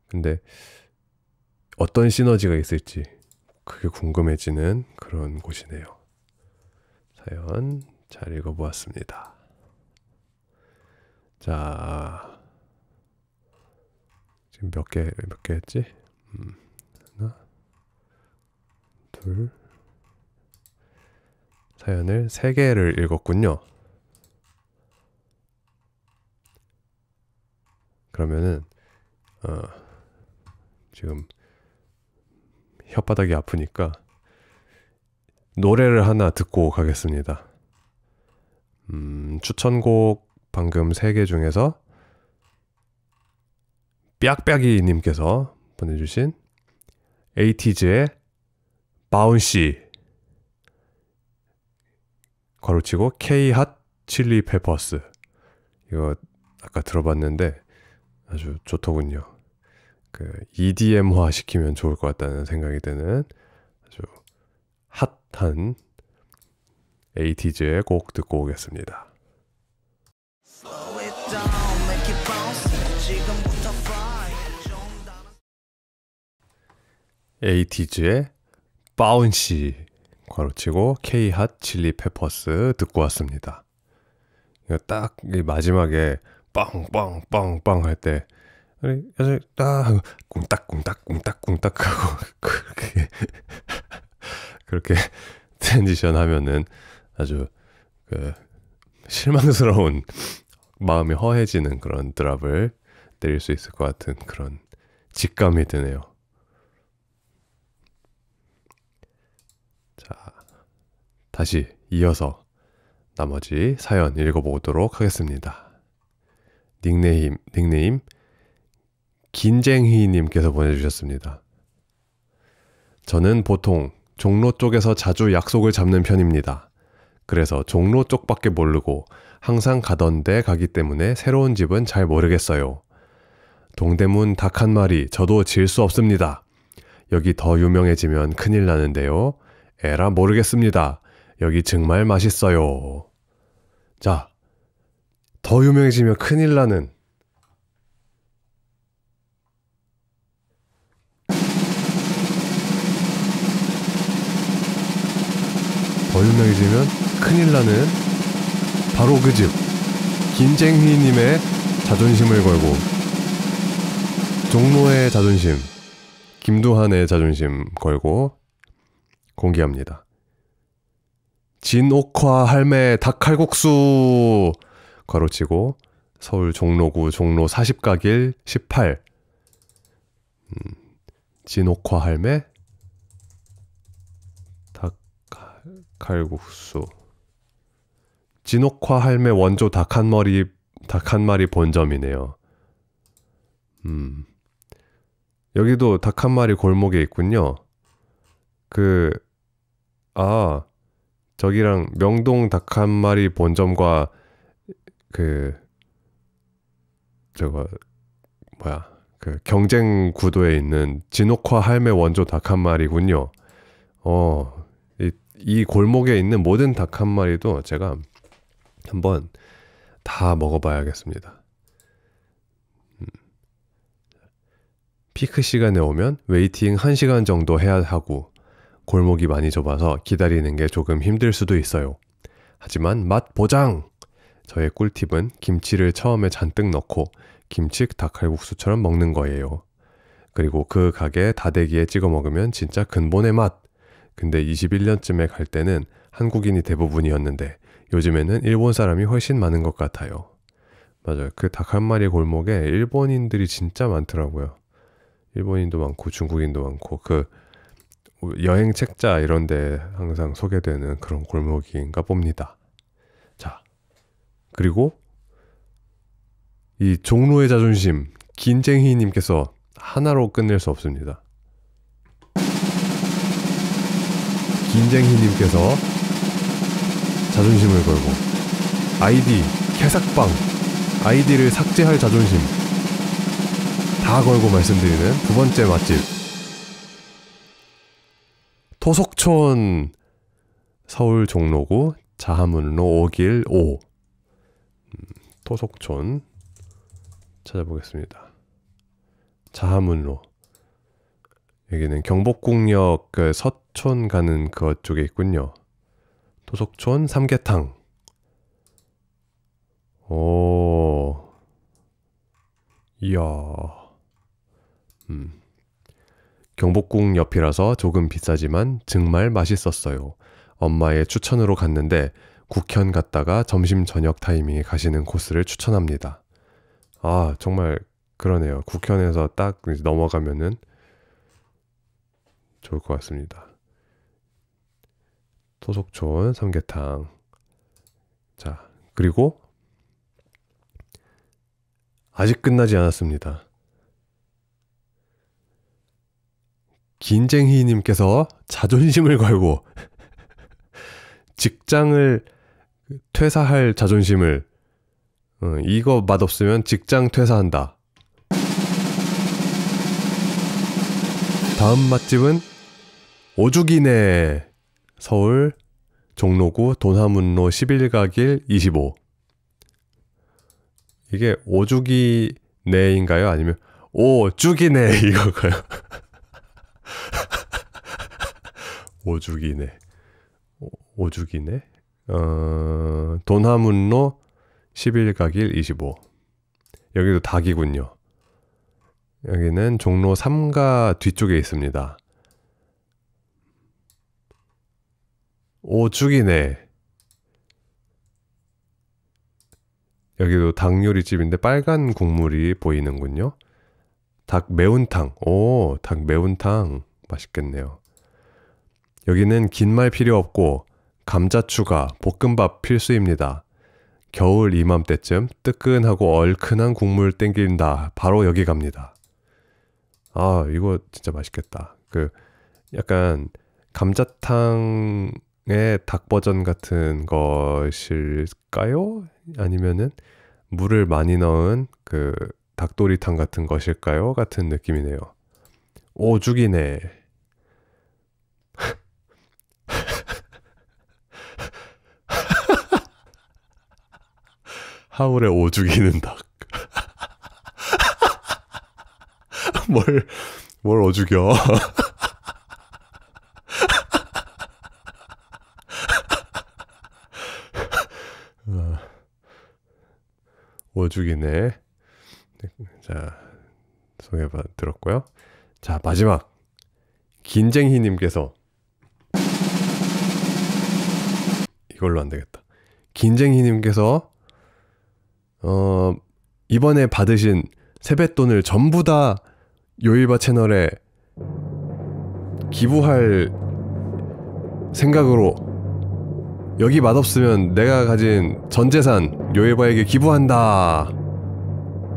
근데 어떤 시너지가 있을지 그게 궁금해지는 그런 곳이네요. 사연 잘 읽어보았습니다. 자, 지금 몇 개 했지? 하나, 둘, 사연을 3개를 읽었군요. 그러면은 지금 혓바닥이 아프니까 노래를 하나 듣고 가겠습니다. 추천곡 방금 3개 중에서 빽빽이 님께서 보내주신 에이티즈의 바운시 괄호치고 K-핫 칠리 페퍼스, 이거 아까 들어봤는데 아주 좋더군요. 그 EDM화 시키면 좋을 것 같다는 생각이 드는 아주 핫한 에이티즈의 곡 듣고 오겠습니다. 에이티즈의 바운시 괄호치고 K-핫 칠리 페퍼스 듣고 왔습니다. 이거 딱 마지막에 빵빵빵빵 할 때 그래서 딱 꿍딱꿍딱꿍딱꿍딱 하고 그렇게 트랜지션 하면은 아주 그 실망스러운 마음이 허해지는 그런 드랍을 때릴 수 있을 것 같은 그런 직감이 드네요. 자, 다시 이어서 나머지 사연 읽어보도록 하겠습니다. 닉네임 긴쟁이님께서 보내주셨습니다. 저는 보통 종로 쪽에서 자주 약속을 잡는 편입니다. 그래서 종로 쪽밖에 모르고 항상 가던 데 가기 때문에 새로운 집은 잘 모르겠어요. 동대문 닭 한 마리 저도 질 수 없습니다. 여기 더 유명해지면 큰일 나는데요. 에라 모르겠습니다. 여기 정말 맛있어요. 자, 더 유명해지면 큰일 나는 더 유명해지면 큰일 나는 바로 그 집 긴쟁이님의 자존심을 걸고 종로의 자존심 김두한의 자존심 걸고 공개합니다. 진옥화 할매 닭칼국수 괄호치고 서울 종로구 종로 40가길 18 진옥화 할매 닭칼국수 진옥화 할매 원조 닭 한 마리 본점이네요. 여기도 닭 한 마리 골목에 있군요. 저기랑 명동 닭 한 마리 본점과 경쟁 구도에 있는 진옥화 할매 원조 닭 한 마리군요. 이 골목에 있는 모든 닭 한 마리도 제가 한번 다 먹어봐야겠습니다. 피크 시간에 오면 웨이팅 1시간 정도 해야 하고 골목이 많이 좁아서 기다리는 게 조금 힘들 수도 있어요. 하지만 맛 보장! 저의 꿀팁은 김치를 처음에 잔뜩 넣고 김치 닭칼국수처럼 먹는 거예요. 그리고 그 가게 다대기에 찍어 먹으면 진짜 근본의 맛! 근데 21년쯤에 갈 때는 한국인이 대부분이었는데 요즘에는 일본 사람이 훨씬 많은 것 같아요. 맞아요. 그 닭 한 마리 골목에 일본인들이 진짜 많더라고요. 일본인도 많고 중국인도 많고 여행 책자 이런 데 항상 소개되는 그런 골목인가 봅니다. 자, 그리고 이 종로의 자존심 긴쟁이님께서 하나로 끝낼 수 없습니다. 긴쟁이님께서 자존심을 걸고 아이디 개삭방 아이디를 삭제할 자존심 다 걸고 말씀드리는 두 번째 맛집 토속촌 서울 종로구 자하문로 5길 5 토속촌 찾아보겠습니다. 자하문로 여기는 경복궁역 서촌 가는 그쪽에 있군요. 토속촌 삼계탕. 이야. 경복궁 옆이라서 조금 비싸지만 정말 맛있었어요. 엄마의 추천으로 갔는데 국현 갔다가 점심 저녁 타이밍에 가시는 코스를 추천합니다. 아, 정말 그러네요. 국현에서 딱 넘어가면은 좋을 것 같습니다. 토속촌 삼계탕. 자, 그리고 아직 끝나지 않았습니다. 긴쟁이님께서 자존심을 걸고 직장을 퇴사할 자존심을 이거 맛없으면 직장 퇴사한다. 다음 맛집은 오죽이네 서울 종로구 돈하문로 11가길 25 이게 오죽이네인가요? 아니면 오죽이네 이거가요? 오죽이네 오죽이네 돈하문로 11가길 25 여기도 닭이군요. 여기는 종로 3가 뒤쪽에 있습니다. 오죽이네. 여기도 닭 요리집인데 빨간 국물이 보이는군요. 닭 매운탕. 오, 닭 매운탕 맛있겠네요. 여기는 긴 말 필요 없고 감자 추가, 볶음밥 필수입니다. 겨울 이맘때쯤 뜨끈하고 얼큰한 국물 땡긴다. 바로 여기 갑니다. 아, 이거 진짜 맛있겠다. 그 약간 감자탕의 닭 버전 같은 것일까요? 아니면은 물을 많이 넣은 그 닭도리탕 같은 것일까요? 같은 느낌이네요. 오죽이네. 하울의 오죽이는 닭. 뭘, 뭘 오죽여. 오죽이네. 자, 들었고요. 자, 마지막. 긴쟁이님께서 이걸로 안 되겠다. 긴쟁이님께서 이번에 받으신 세뱃돈을 전부 다 요일바 채널에 기부할 생각으로 여기 맛없으면 내가 가진 전 재산 요일바에게 기부한다.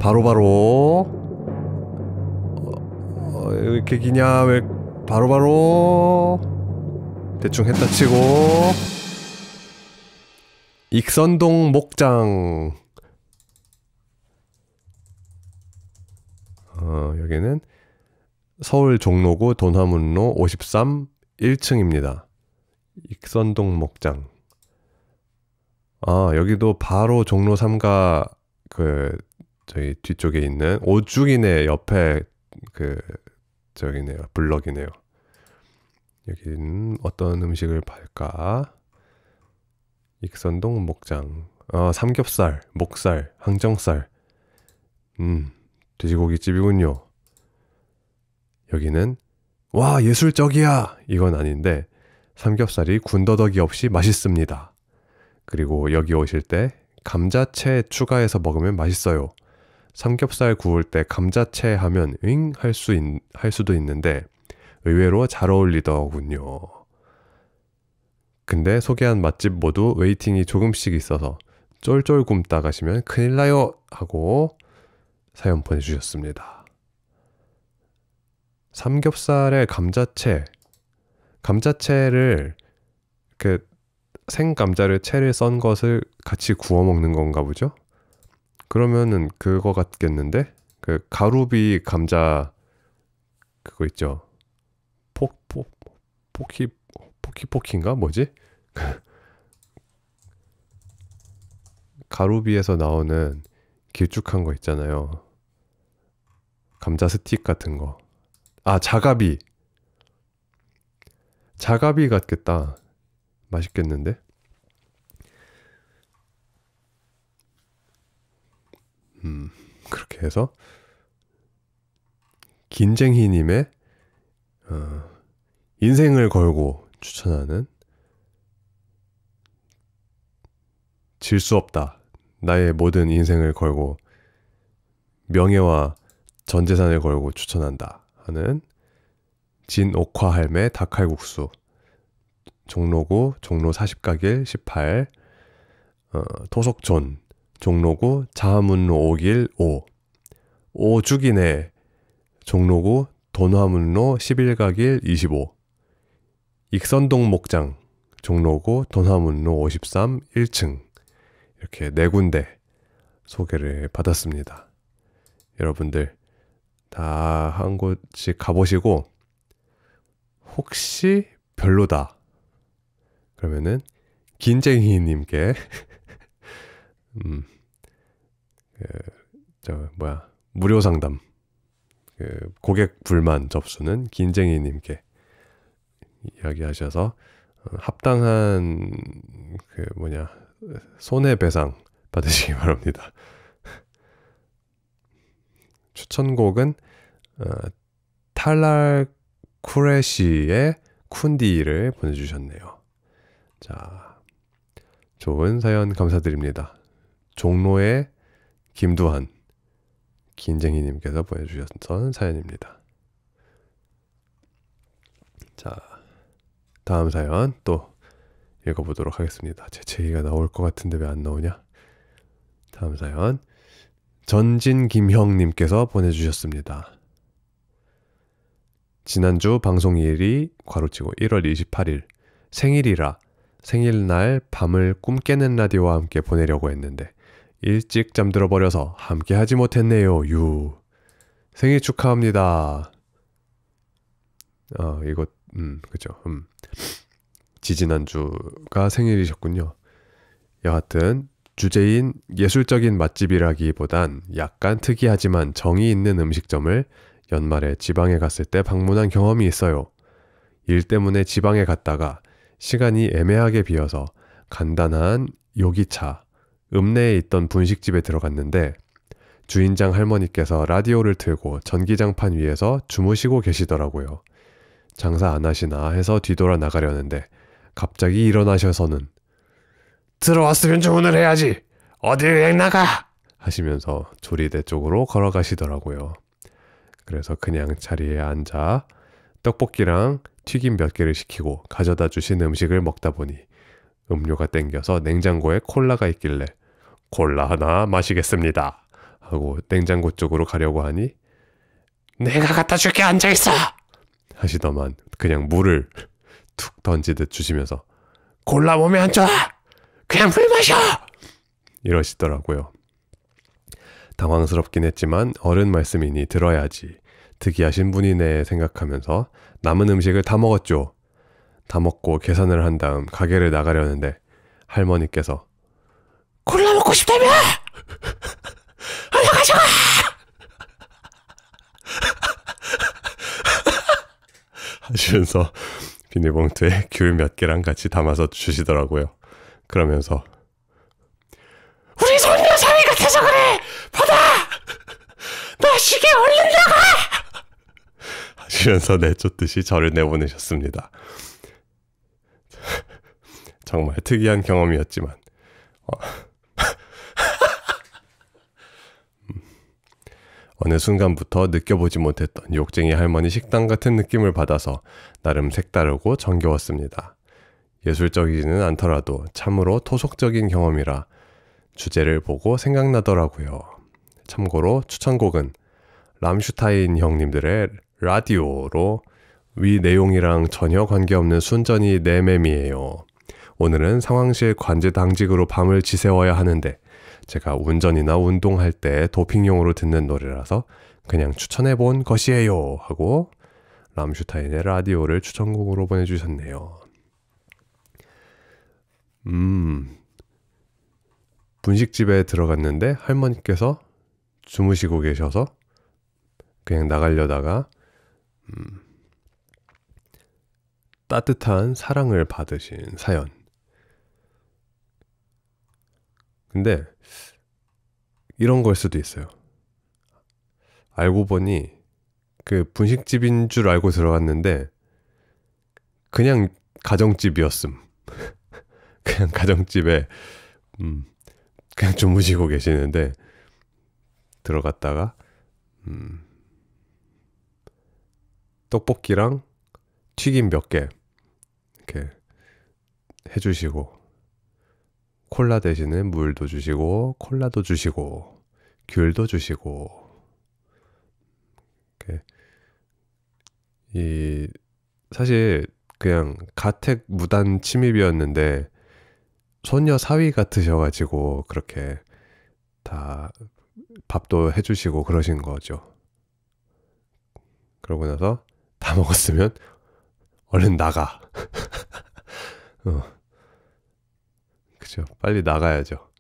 바로바로 왜 이렇게 기냐? 왜 바로바로 대충 했다 치고 익선동 목장. 여기는 서울 종로구 돈화문로 53 1층입니다. 익선동 목장. 아, 여기도 바로 종로 3가 그 저희 뒤쪽에 있는 오죽이네 옆에 그 저기네요. 블럭이네요. 여기는 어떤 음식을 팔까? 익선동 목장. 삼겹살, 목살, 항정살. 돼지고기집이군요. 여기는 와, 예술적이야! 이건 아닌데 삼겹살이 군더더기 없이 맛있습니다. 그리고 여기 오실 때 감자채 추가해서 먹으면 맛있어요. 삼겹살 구울 때 감자채 하면 할 수도 있는데 의외로 잘 어울리더군요. 근데 소개한 맛집 모두 웨이팅이 조금씩 있어서 쫄쫄 굶다 가시면 큰일 나요! 하고 사연 보내주셨습니다. 삼겹살에 감자채를 그 생감자를 채를 썬 것을 같이 구워 먹는 건가 보죠? 그러면은 그거 같겠는데? 그 가루비 감자 그거 있죠? 포키포키인가? 뭐지? 가루비에서 나오는 길쭉한 거 있잖아요. 감자 스틱 같은 거. 아, 자가비 같겠다. 맛있겠는데? 그렇게 해서 긴쟁이님의 인생을 걸고 추천하는 질 수 없다. 나의 모든 인생을 걸고 명예와 전 재산을 걸고 추천한다 하는 진옥화 할매 닭칼국수. 종로구 종로 40가길 18 토속촌 종로구 자하문로 5길 5 오죽이네 종로구 돈화문로 11가길 25 익선동 목장 종로구 돈화문로 53 1층 이렇게 네 군데 소개를 받았습니다. 여러분들 다 한 곳씩 가보시고 혹시 별로다 그러면은 긴쟁이님께 무료 상담 고객 불만 접수는 긴쟁이님께 이야기하셔서 합당한 손해배상 받으시기 바랍니다. 추천곡은 어, 탈랄 쿠레시의 쿤디를 보내주셨네요. 자, 좋은 사연 감사드립니다. 종로의 김두한 긴쟁이님께서 보내주셨던 사연입니다. 자, 다음 사연 또 읽어보도록 하겠습니다. 재채기가 나올 것 같은데 왜 안 나오냐? 다음 사연 전진김형님께서 보내주셨습니다. 지난주 방송일이 괄호치고 1월 28일 생일이라 생일날 밤을 꿈 깨는 라디오와 함께 보내려고 했는데 일찍 잠들어 버려서 함께 하지 못했네요. 유 생일 축하합니다. 이거 그죠. 지지난주가 생일이셨군요. 여하튼 주제인 예술적인 맛집이라기보단 약간 특이하지만 정이 있는 음식점을 연말에 지방에 갔을 때 방문한 경험이 있어요. 일 때문에 지방에 갔다가 시간이 애매하게 비어서 간단한 요기차, 읍내에 있던 분식집에 들어갔는데 주인장 할머니께서 라디오를 틀고 전기장판 위에서 주무시고 계시더라고요. 장사 안 하시나 해서 뒤돌아 나가려는데 갑자기 일어나셔서는 들어왔으면 주문을 해야지! 어딜 그냥 나가! 하시면서 조리대 쪽으로 걸어가시더라고요. 그래서 그냥 자리에 앉아 떡볶이랑 튀김 몇 개를 시키고 가져다 주신 음식을 먹다 보니 음료가 땡겨서 냉장고에 콜라가 있길래 콜라 하나 마시겠습니다 하고 냉장고 쪽으로 가려고 하니 내가 갖다 줄게 앉아있어! 하시더만 그냥 물을 툭 던지듯 주시면서 콜라 몸에 안 좋아! 그냥 물 마셔! 이러시더라고요. 당황스럽긴 했지만 어른 말씀이니 들어야지. 특이하신 분이네 생각하면서 남은 음식을 다 먹었죠. 다 먹고 계산을 한 다음 가게를 나가려는데 할머니께서 콜라 먹고 싶다며! 얼른 가져가! 하시면서 비닐봉투에 귤 몇 개랑 같이 담아서 주시더라고요. 그러면서 우리 손녀 사위 같아서 그래! 받아! 나 시계 얼른 나가! 하시면서 내쫓듯이 저를 내보내셨습니다. 정말 특이한 경험이었지만 어느 순간부터 느껴보지 못했던 욕쟁이 할머니 식당 같은 느낌을 받아서 나름 색다르고 정겨웠습니다. 예술적이지는 않더라도 참으로 토속적인 경험이라 주제를 보고 생각나더라고요. 참고로 추천곡은 람슈타인 형님들의 라디오로 위 내용이랑 전혀 관계없는 순전히 내 맴이에요. 오늘은 상황실 관제 당직으로 밤을 지새워야 하는데 제가 운전이나 운동할 때 도핑용으로 듣는 노래라서 그냥 추천해본 것이에요 하고 람슈타인의 라디오를 추천곡으로 보내주셨네요. 분식집에 들어갔는데 할머니께서 주무시고 계셔서 그냥 나가려다가 따뜻한 사랑을 받으신 사연. 근데 이런 걸 수도 있어요. 알고 보니 그 분식집인 줄 알고 들어갔는데 그냥 가정집이었음. 그냥 가정집에 그냥 주무시고 계시는데 들어갔다가 떡볶이랑 튀김 몇 개 이렇게 해주시고 콜라 대신에 물도 주시고 콜라도 주시고 귤도 주시고 이 사실 그냥 가택 무단 침입이었는데 손녀 사위 같으셔가지고 그렇게 다 밥도 해주시고 그러신 거죠. 그러고 나서 다 먹었으면 얼른 나가. 그죠. 빨리 나가야죠.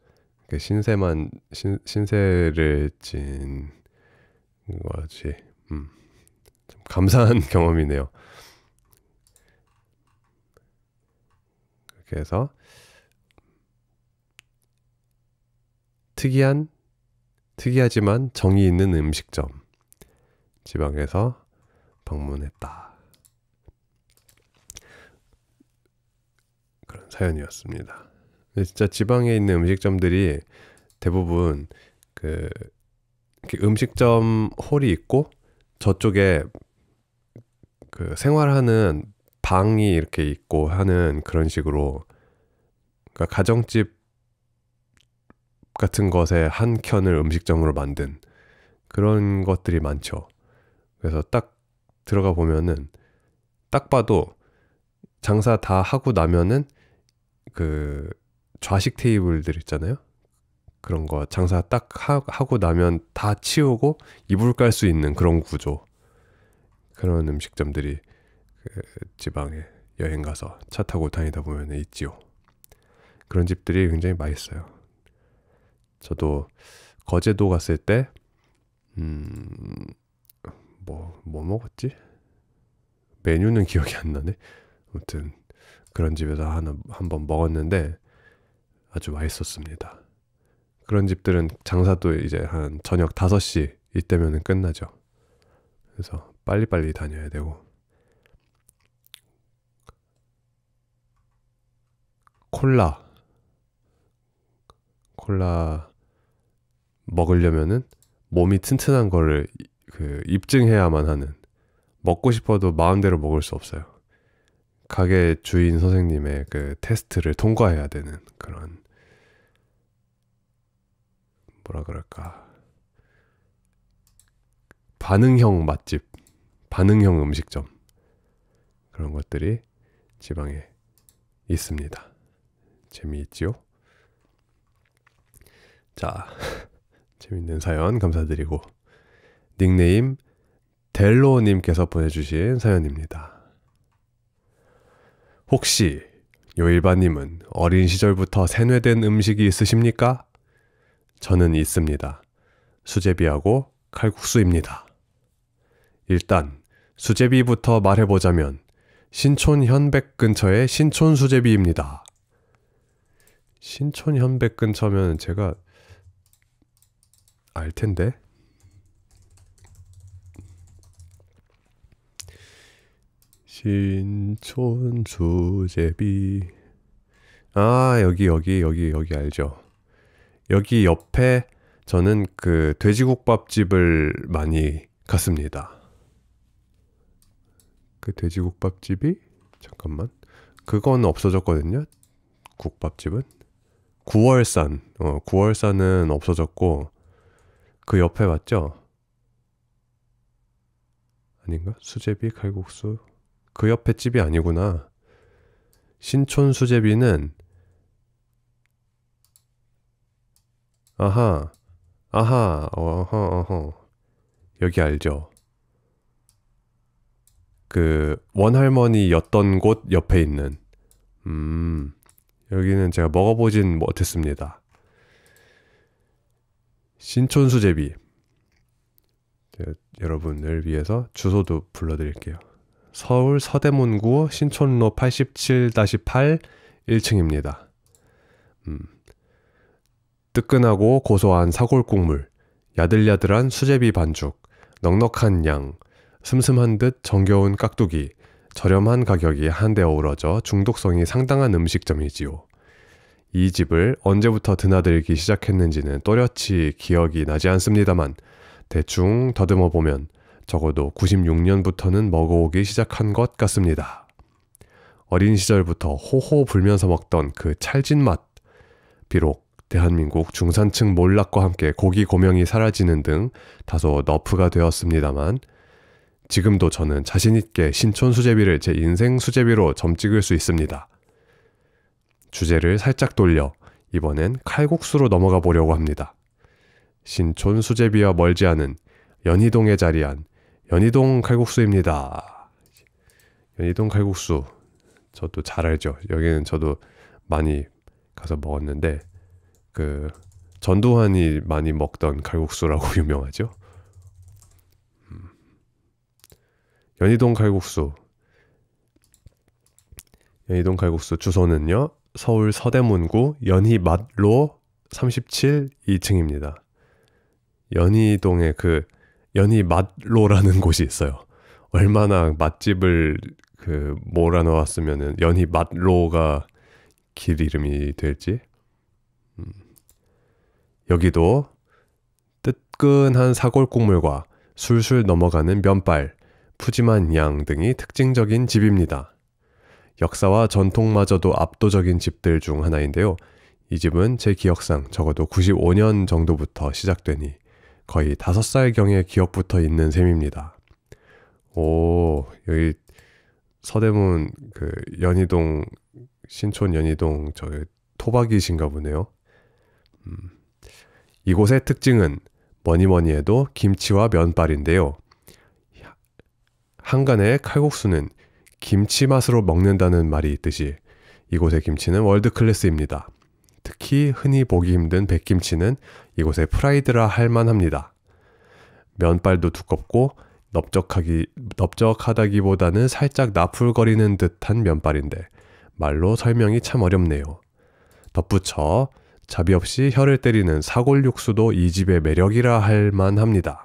신세를 진 거지. 좀 감사한 경험이네요. 그렇게 해서 특이하지만 정이 있는 음식점. 지방에서 방문했다. 그런 사연이었습니다. 근데 진짜 지방에 있는 음식점들이 대부분 그 음식점 홀이 있고 저쪽에 그 생활하는 방이 이렇게 있고 하는 그런 식으로, 그러니까 가정집 같은 것에 한 켠을 음식점으로 만든 그런 것들이 많죠. 그래서 딱 들어가 보면은 딱 봐도 장사 다 하고 나면은 그 좌식 테이블들 있잖아요. 그런 거 장사 딱 하고 나면 다 치우고 이불 깔 수 있는 그런 구조. 그런 음식점들이 그 지방에 여행 가서 차 타고 다니다 보면 있지요. 그런 집들이 굉장히 맛있어요. 저도 거제도 갔을 때 뭐 먹었지? 메뉴는 기억이 안 나네. 아무튼 그런 집에서 한번 먹었는데 아주 맛있었습니다. 그런 집들은 장사도 이제 한 저녁 5시 이때면은 끝나죠. 그래서 빨리빨리 다녀야 되고. 콜라 먹으려면은 몸이 튼튼한 거를 입증해야만 하는, 먹고 싶어도 마음대로 먹을 수 없어요. 가게 주인 선생님의 그 테스트를 통과해야 되는 그런, 뭐라 그럴까, 반응형 맛집, 반응형 음식점, 그런 것들이 지방에 있습니다. 재미있지요? 자, 재밌는 사연 감사드리고, 닉네임 델로님께서 보내주신 사연입니다. 혹시 요일바님은 어린 시절부터 세뇌된 음식이 있으십니까? 저는 있습니다. 수제비하고 칼국수입니다. 일단 수제비부터 말해보자면 신촌 현백 근처의 신촌 수제비입니다. 신촌 현백 근처면 제가 알 텐데. 신촌 수제비. 아, 여기 알죠. 여기 옆에 저는 그 돼지국밥집을 많이 갔습니다. 그 돼지국밥집이 잠깐만, 그건 없어졌거든요. 국밥집은 9월산은 없어졌고, 그 옆에 맞죠? 아닌가? 수제비 칼국수 그 옆에 집이 아니구나. 신촌 수제비는 어허 여기 알죠? 그 원할머니였던 곳 옆에 있는, 여기는 제가 먹어보진 못했습니다. 신촌 수제비, 제가 여러분을 위해서 주소도 불러드릴게요. 서울 서대문구 신촌로 87-8 1층입니다. 뜨끈하고 고소한 사골국물, 야들야들한 수제비 반죽, 넉넉한 양, 슴슴한 듯 정겨운 깍두기, 저렴한 가격이 한데 어우러져 중독성이 상당한 음식점이지요. 이 집을 언제부터 드나들기 시작했는지는 또렷이 기억이 나지 않습니다만 대충 더듬어 보면 적어도 96년부터는 먹어오기 시작한 것 같습니다. 어린 시절부터 호호 불면서 먹던 그 찰진 맛. 비록 대한민국 중산층 몰락과 함께 고기 고명이 사라지는 등 다소 너프가 되었습니다만 지금도 저는 자신있게 신촌 수제비를 제 인생 수제비로 점 찍을 수 있습니다. 주제를 살짝 돌려 이번엔 칼국수로 넘어가 보려고 합니다. 신촌 수제비와 멀지 않은 연희동에 자리한 연희동 칼국수입니다. 연희동 칼국수 저도 잘 알죠. 여기는 저도 많이 가서 먹었는데 그 전두환이 많이 먹던 칼국수라고 유명하죠. 연희동 칼국수 주소는요. 서울 서대문구 연희맛로 37 2층입니다. 연희동에 그 연희 맛로라는 곳이 있어요. 얼마나 맛집을 몰아넣었으면은 연희 맛로가 길 이름이 될지. 여기도 뜨끈한 사골 국물과 술술 넘어가는 면발, 푸짐한 양 등이 특징적인 집입니다. 역사와 전통마저도 압도적인 집들 중 하나인데요. 이 집은 제 기억상 적어도 95년 정도부터 시작되니 거의 5살경의 기억부터 있는 셈입니다. 오, 여기 서대문 연희동, 신촌 연희동 토박이신가 보네요. 이곳의 특징은 뭐니 해도 김치와 면발인데요. 한간의 칼국수는 김치 맛으로 먹는다는 말이 있듯이 이곳의 김치는 월드 클래스입니다. 특히 흔히 보기 힘든 백김치는 이곳의 프라이드라 할 만합니다. 면발도 두껍고 넓적하다기보다는 살짝 나풀거리는 듯한 면발인데 말로 설명이 참 어렵네요. 덧붙여 자비 없이 혀를 때리는 사골 육수도 이 집의 매력이라 할 만합니다.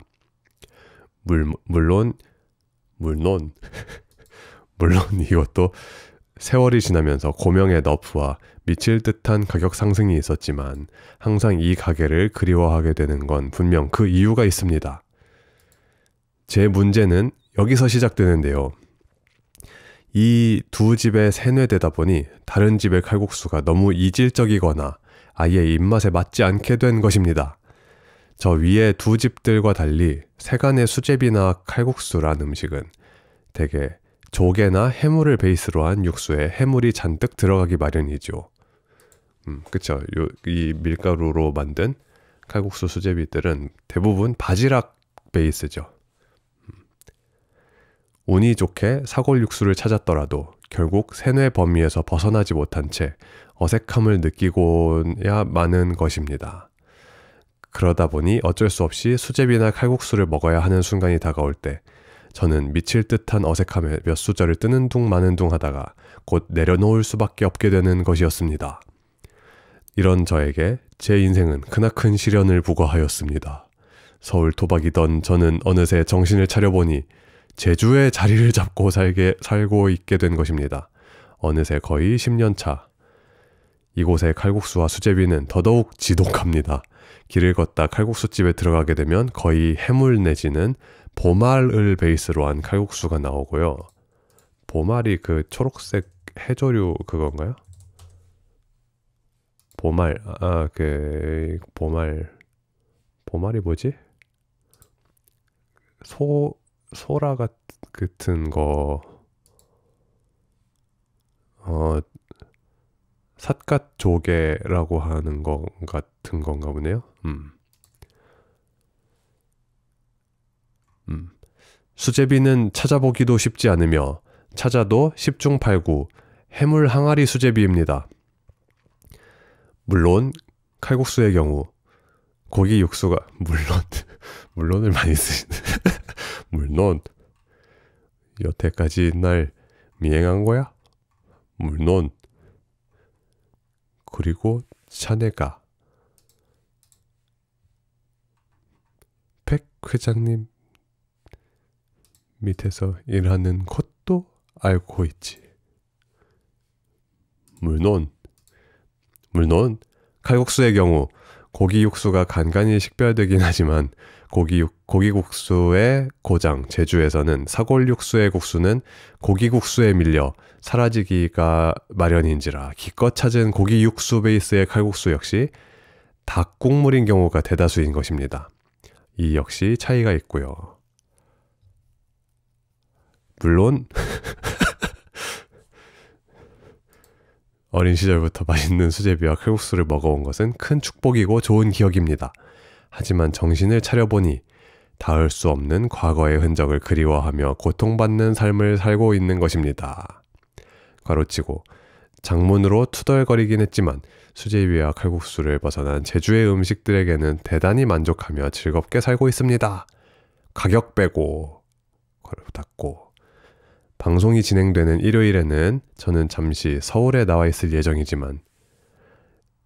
물론 이것도 세월이 지나면서 고명의 너프와 미칠 듯한 가격 상승이 있었지만 항상 이 가게를 그리워하게 되는 건 분명 그 이유가 있습니다. 제 문제는 여기서 시작되는데요. 이 두 집에 세뇌되다 보니 다른 집의 칼국수가 너무 이질적이거나 아예 입맛에 맞지 않게 된 것입니다. 저 위에 두 집들과 달리 세간의 수제비나 칼국수란 음식은 대개 조개나 해물을 베이스로 한 육수에 해물이 잔뜩 들어가기 마련이죠. 그쵸. 이 밀가루로 만든 칼국수 수제비들은 대부분 바지락 베이스죠. 운이 좋게 사골 육수를 찾았더라도 결국 세뇌 범위에서 벗어나지 못한 채 어색함을 느끼고야 마는 것입니다. 그러다 보니 어쩔 수 없이 수제비나 칼국수를 먹어야 하는 순간이 다가올 때 저는 미칠 듯한 어색함에 몇 수저를 뜨는 둥 마는 둥 하다가 곧 내려놓을 수밖에 없게 되는 것이었습니다. 이런 저에게 제 인생은 크나큰 시련을 부과하였습니다. 서울 토박이던 저는 어느새 정신을 차려보니 제주에 자리를 잡고 살고 있게 된 것입니다. 어느새 거의 10년 차. 이곳의 칼국수와 수제비는 더더욱 지독합니다. 길을 걷다 칼국수집에 들어가게 되면 거의 해물 내지는 보말을 베이스로 한 칼국수가 나오고요. 보말이 초록색 해조류 그건가요? 보말이 뭐지? 소라 같은 거, 삿갓 조개라고 하는 거 같은 건가 보네요. 수제비는 찾아보기도 쉽지 않으며 찾아도 10중 8구 해물 항아리 수제비입니다. 물론 칼국수의 경우 고기 육수가 물론을 많이 쓰시네. 물론 여태까지 날 미행한 거야? 물론 그리고 자네가 백 회장님 밑에서 일하는 것도 알고 있지. 물론 칼국수의 경우 고기 육수가 간간히 식별되긴 하지만 고기국수의 고장 제주에서는 사골 육수의 국수는 고기국수에 밀려 사라지기가 마련인지라 기껏 찾은 고기 육수 베이스의 칼국수 역시 닭국물인 경우가 대다수인 것입니다. 이 역시 차이가 있고요. 물론 어린 시절부터 맛있는 수제비와 칼국수를 먹어온 것은 큰 축복이고 좋은 기억입니다. 하지만 정신을 차려보니 닿을 수 없는 과거의 흔적을 그리워하며 고통받는 삶을 살고 있는 것입니다. 괄호치고 장문으로 투덜거리긴 했지만 수제비와 칼국수를 벗어난 제주의 음식들에게는 대단히 만족하며 즐겁게 살고 있습니다. 가격 빼고 괄호 닫고 방송이 진행되는 일요일에는 저는 잠시 서울에 나와 있을 예정이지만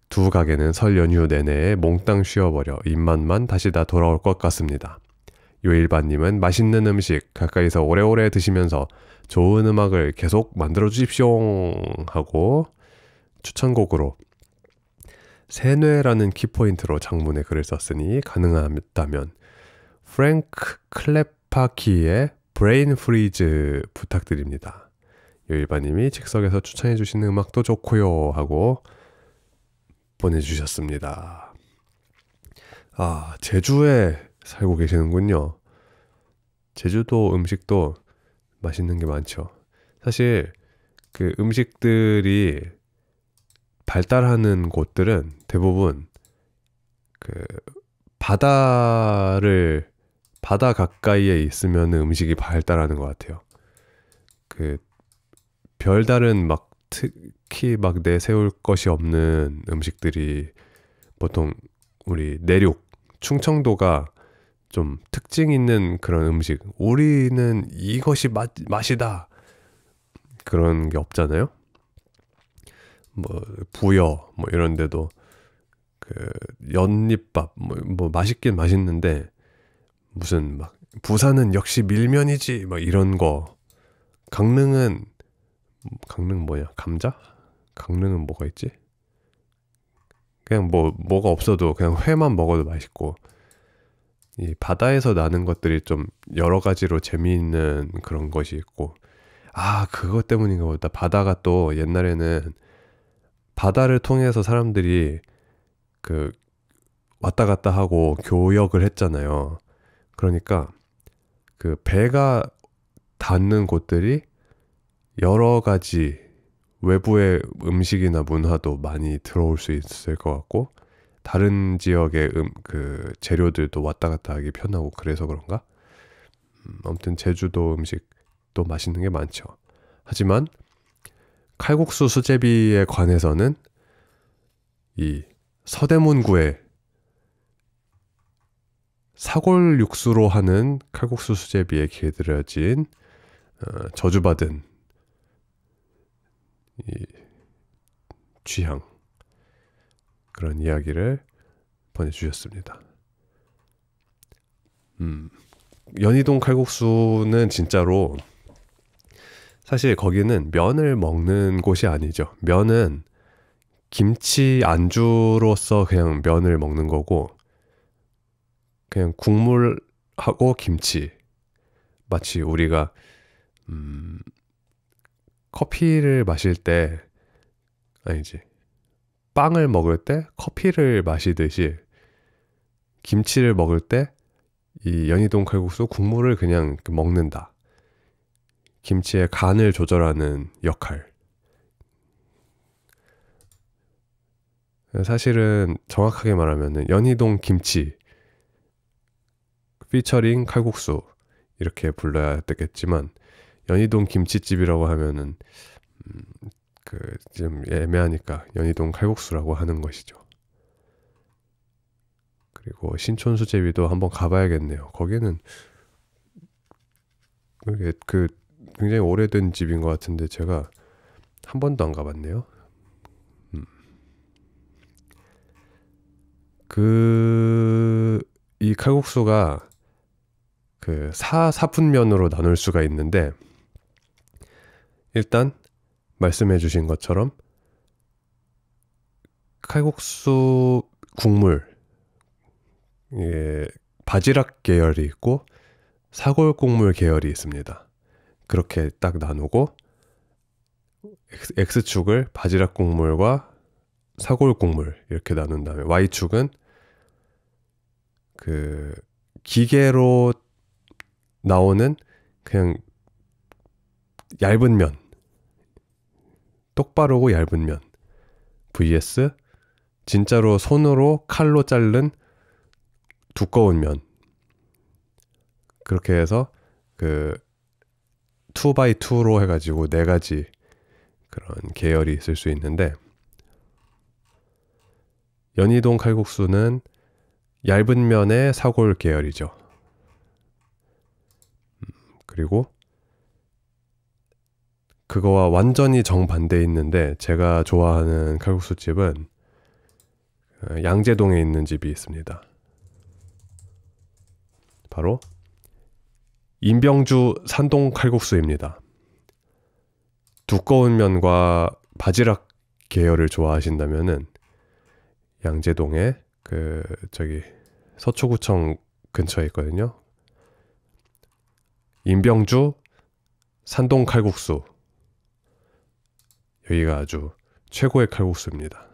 두 가게는 설 연휴 내내에 몽땅 쉬어버려 입맛만 다시 다 돌아올 것 같습니다. 요일반님은 맛있는 음식 가까이서 오래오래 드시면서 좋은 음악을 계속 만들어 주십시오 하고 추천곡으로 세뇌라는 키포인트로 장문의 글을 썼으니 가능하다면 프랭크 클레파키의 브레인 프리즈 부탁드립니다. 요일반님이 즉석에서 추천해 주시는 음악도 좋고요 하고 보내주셨습니다. 아, 제주에 살고 계시는군요. 제주도 음식도 맛있는 게 많죠. 사실 그 음식들이 발달하는 곳들은 대부분 그 바다 가까이에 있으면 음식이 발달하는 것 같아요. 그 별다른 막 특히 막 내세울 것이 없는 음식들이 보통 우리 내륙 충청도가 좀 특징 있는 그런 음식, 우리는 이것이 맛이다 그런 게 없잖아요. 뭐 부여 뭐 이런 데도 그 연잎밥 뭐 맛있긴 맛있는데 무슨 막 부산은 역시 밀면이지 막 이런 거, 강릉 뭐냐, 감자? 강릉은 뭐가 있지? 그냥 뭐가 없어도 그냥 회만 먹어도 맛있고, 이 바다에서 나는 것들이 좀 여러 가지로 재미있는 그런 것이 있고, 아, 그것 때문인가 보다. 바다가 또 옛날에는 바다를 통해서 사람들이 그 왔다 갔다 하고 교역을 했잖아요. 그러니까 그 배가 닿는 곳들이 여러 가지 외부의 음식이나 문화도 많이 들어올 수 있을 것 같고, 다른 지역의 그 재료들도 왔다 갔다 하기 편하고 그래서 그런가? 아무튼 제주도 음식도 맛있는 게 많죠. 하지만 칼국수 수제비에 관해서는 이 서대문구에 사골 육수로 하는 칼국수 수제비에 길들여진 저주받은 이 취향, 그런 이야기를 보내주셨습니다. 연희동 칼국수는 진짜로 사실 거기는 면을 먹는 곳이 아니죠. 면은 김치 안주로서 그냥 면을 먹는 거고, 그냥 국물하고 김치, 마치 우리가 커피를 마실 때, 아니지, 빵을 먹을 때 커피를 마시듯이 김치를 먹을 때 이 연희동 칼국수 국물을 그냥 먹는다. 김치의 간을 조절하는 역할. 사실은 정확하게 말하면 연희동 김치 피처링 칼국수 이렇게 불러야 되겠지만, 연희동 김치집이라고 하면은 그 좀 애매하니까 연희동 칼국수라고 하는 것이죠. 그리고 신촌 수제비도 한번 가봐야겠네요. 거기는 그 굉장히 오래된 집인 것 같은데 제가 한 번도 안 가봤네요. 이 칼국수가 그 사분면으로 나눌 수가 있는데, 일단 말씀해 주신 것처럼 칼국수 국물, 바지락 계열이 있고 사골 국물 계열이 있습니다. 그렇게 딱 나누고 X축을 바지락 국물과 사골 국물 이렇게 나눈 다음에 Y축은 그 기계로 나오는 그냥 얇은 면, 똑바르고 얇은 면 vs 진짜로 손으로 칼로 자른 두꺼운 면, 그렇게 해서 그 2x2로 해가지고 4가지 그런 계열이 있을 수 있는데, 연희동 칼국수는 얇은 면의 사골 계열이죠. 그리고 그거와 완전히 정반대에 있는데, 제가 좋아하는 칼국수 집은 양재동에 있는 집이 있습니다. 바로 임병주 산동 칼국수입니다. 두꺼운 면과 바지락 계열을 좋아하신다면은 양재동에 서초구청 근처에 있거든요. 임병주 산동 칼국수. 여기가 아주 최고의 칼국수입니다.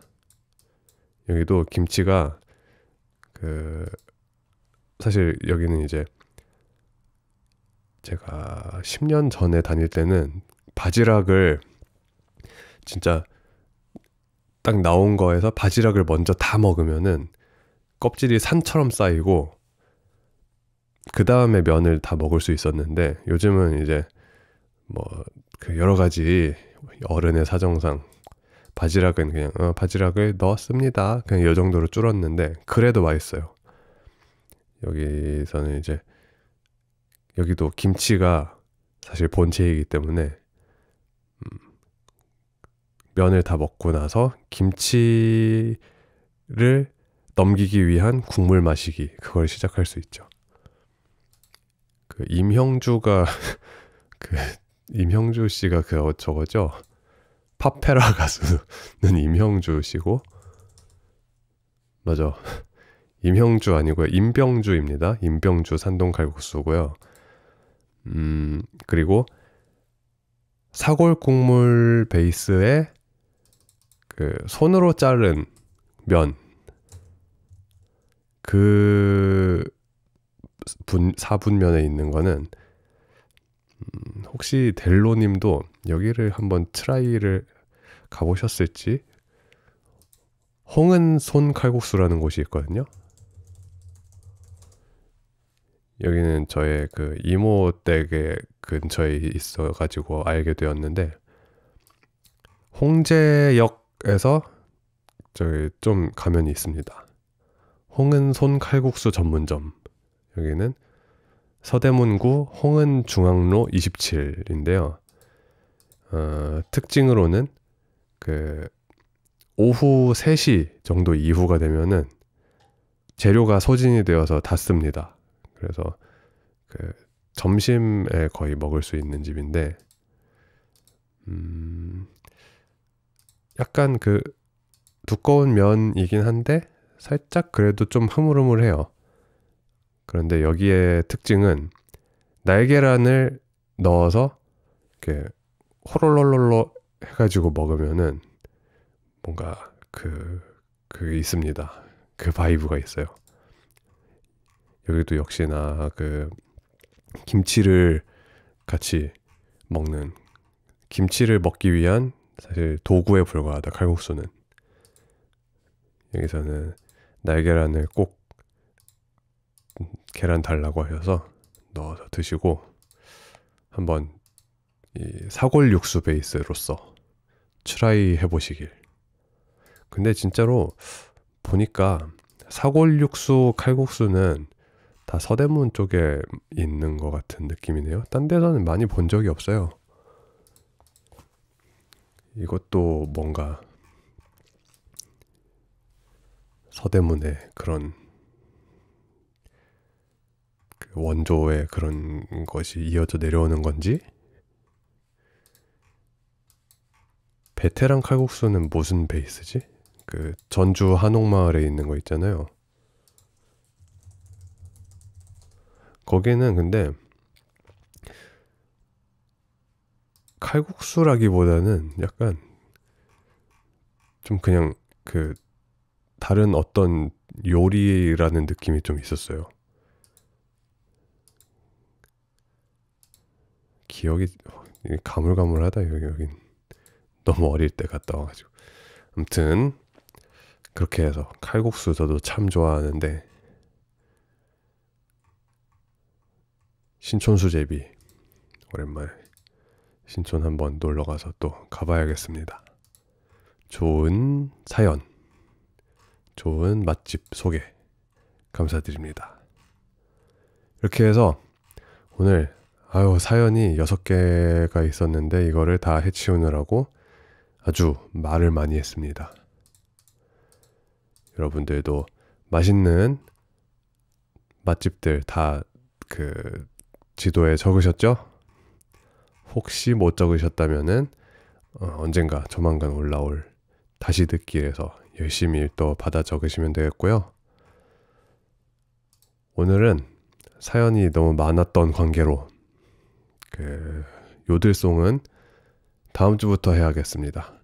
여기도 김치가 사실 여기는 이제 제가 10년 전에 다닐 때는 바지락을 진짜 딱 나온 거에서 바지락을 먼저 다 먹으면은 껍질이 산처럼 쌓이고 그 다음에 면을 다 먹을 수 있었는데, 요즘은 이제 여러 가지 어른의 사정상 바지락은 그냥 바지락을 넣었습니다, 그냥 이 정도로 줄었는데 그래도 맛있어요. 여기서는 이제 여기도 김치가 사실 본체이기 때문에 면을 다 먹고 나서 김치를 넘기기 위한 국물 마시기, 그걸 시작할 수 있죠. 임형주가 임형주 씨가 저거죠. 파페라 가수는 임형주 씨고, 맞아. 임형주 아니고요. 임병주입니다. 임병주 산동 칼국수고요. 그리고 사골 국물 베이스에 손으로 자른 면, 4분면에 있는 거는 혹시 델로님도 여기를 한번 트라이를 가보셨을지, 홍은손 칼국수라는 곳이 있거든요. 여기는 저의 이모 댁의 근처에 있어가지고 알게 되었는데, 홍제역에서 저기 좀 가면이 있습니다. 홍은손 칼국수 전문점. 여기는 서대문구 홍은중앙로 27인데요. 특징으로는 오후 3시 정도 이후가 되면은 재료가 소진이 되어서 닫습니다. 그래서 점심에 거의 먹을 수 있는 집인데, 약간 두꺼운 면이긴 한데 살짝 그래도 좀 흐물흐물해요. 그런데 여기의 특징은 날계란을 넣어서 이렇게 호롤롤롤로 해가지고 먹으면은 뭔가 있습니다. 그 바이브가 있어요. 여기도 역시나 김치를 같이 먹는, 김치를 먹기 위한 사실 도구에 불과하다, 칼국수는. 여기서는 날계란을 꼭 계란 달라고 하셔서 넣어서 드시고, 한번 이 사골 육수 베이스로서 트라이 해보시길. 근데 진짜로 보니까 사골 육수 칼국수는 다 서대문 쪽에 있는 것 같은 느낌이네요. 딴 데서는 많이 본 적이 없어요. 이것도 뭔가 서대문의 그런 원조의 그런 것이 이어져 내려오는 건지. 베테랑 칼국수는 무슨 베이스지? 전주 한옥마을에 있는 거 있잖아요. 거기는 근데 칼국수라기보다는 약간 좀 그냥 다른 어떤 요리라는 느낌이 좀 있었어요. 기억이 가물가물하다. 여긴 너무 어릴 때 갔다 와가지고. 아무튼 그렇게 해서 칼국수 저도 참 좋아하는데, 신촌 수제비 오랜만에 신촌 한번 놀러가서 또 가봐야겠습니다. 좋은 사연, 좋은 맛집 소개 감사드립니다. 이렇게 해서 오늘 사연이 6개가 있었는데 이거를 다 해치우느라고 아주 말을 많이 했습니다. 여러분들도 맛있는 맛집들 다 지도에 적으셨죠? 혹시 못 적으셨다면은 언젠가 조만간 올라올 다시 듣기에서 열심히 또 받아 적으시면 되겠고요. 오늘은 사연이 너무 많았던 관계로 그 요들송은 다음 주부터 해야겠습니다.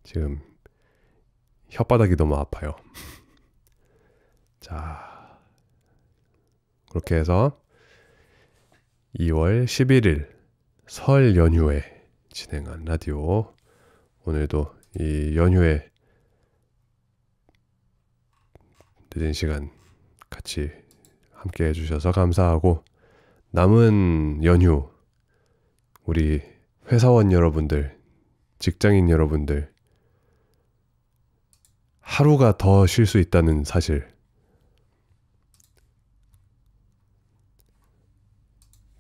지금 혓바닥이 너무 아파요. 자, 그렇게 해서 2월 11일 설 연휴에 진행한 라디오, 오늘도 이 연휴에 늦은 시간 같이 함께 해주셔서 감사하고, 남은 연휴 우리 회사원 여러분들, 직장인 여러분들 하루가 더 쉴 수 있다는 사실,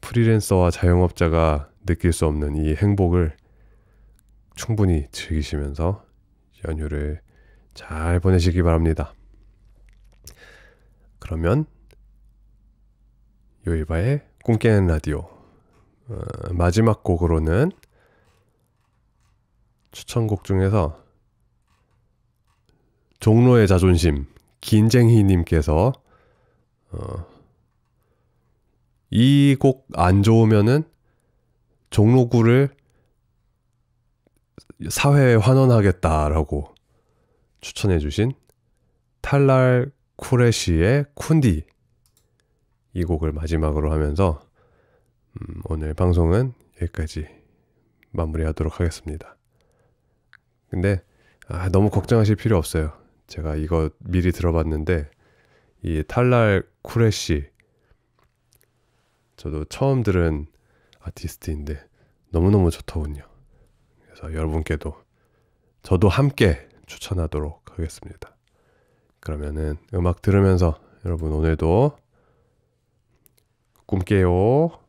프리랜서와 자영업자가 느낄 수 없는 이 행복을 충분히 즐기시면서 연휴를 잘 보내시기 바랍니다. 그러면 요일바의 꿈 깨는 라디오 마지막 곡으로는 추천곡 중에서 종로의 자존심 긴쟁이님께서 이 곡 안 좋으면은 종로구를 사회에 환원하겠다라고 추천해주신 탈랄 쿠레시의 쿤디, 이 곡을 마지막으로 하면서 오늘 방송은 여기까지 마무리하도록 하겠습니다. 근데 너무 걱정하실 필요 없어요. 제가 이거 미리 들어봤는데 이 탈랄 쿠레시, 저도 처음 들은 아티스트인데 너무너무 좋더군요. 그래서 여러분께도 저도 함께 추천하도록 하겠습니다. 그러면은 음악 들으면서 여러분 오늘도 꿈 깨요.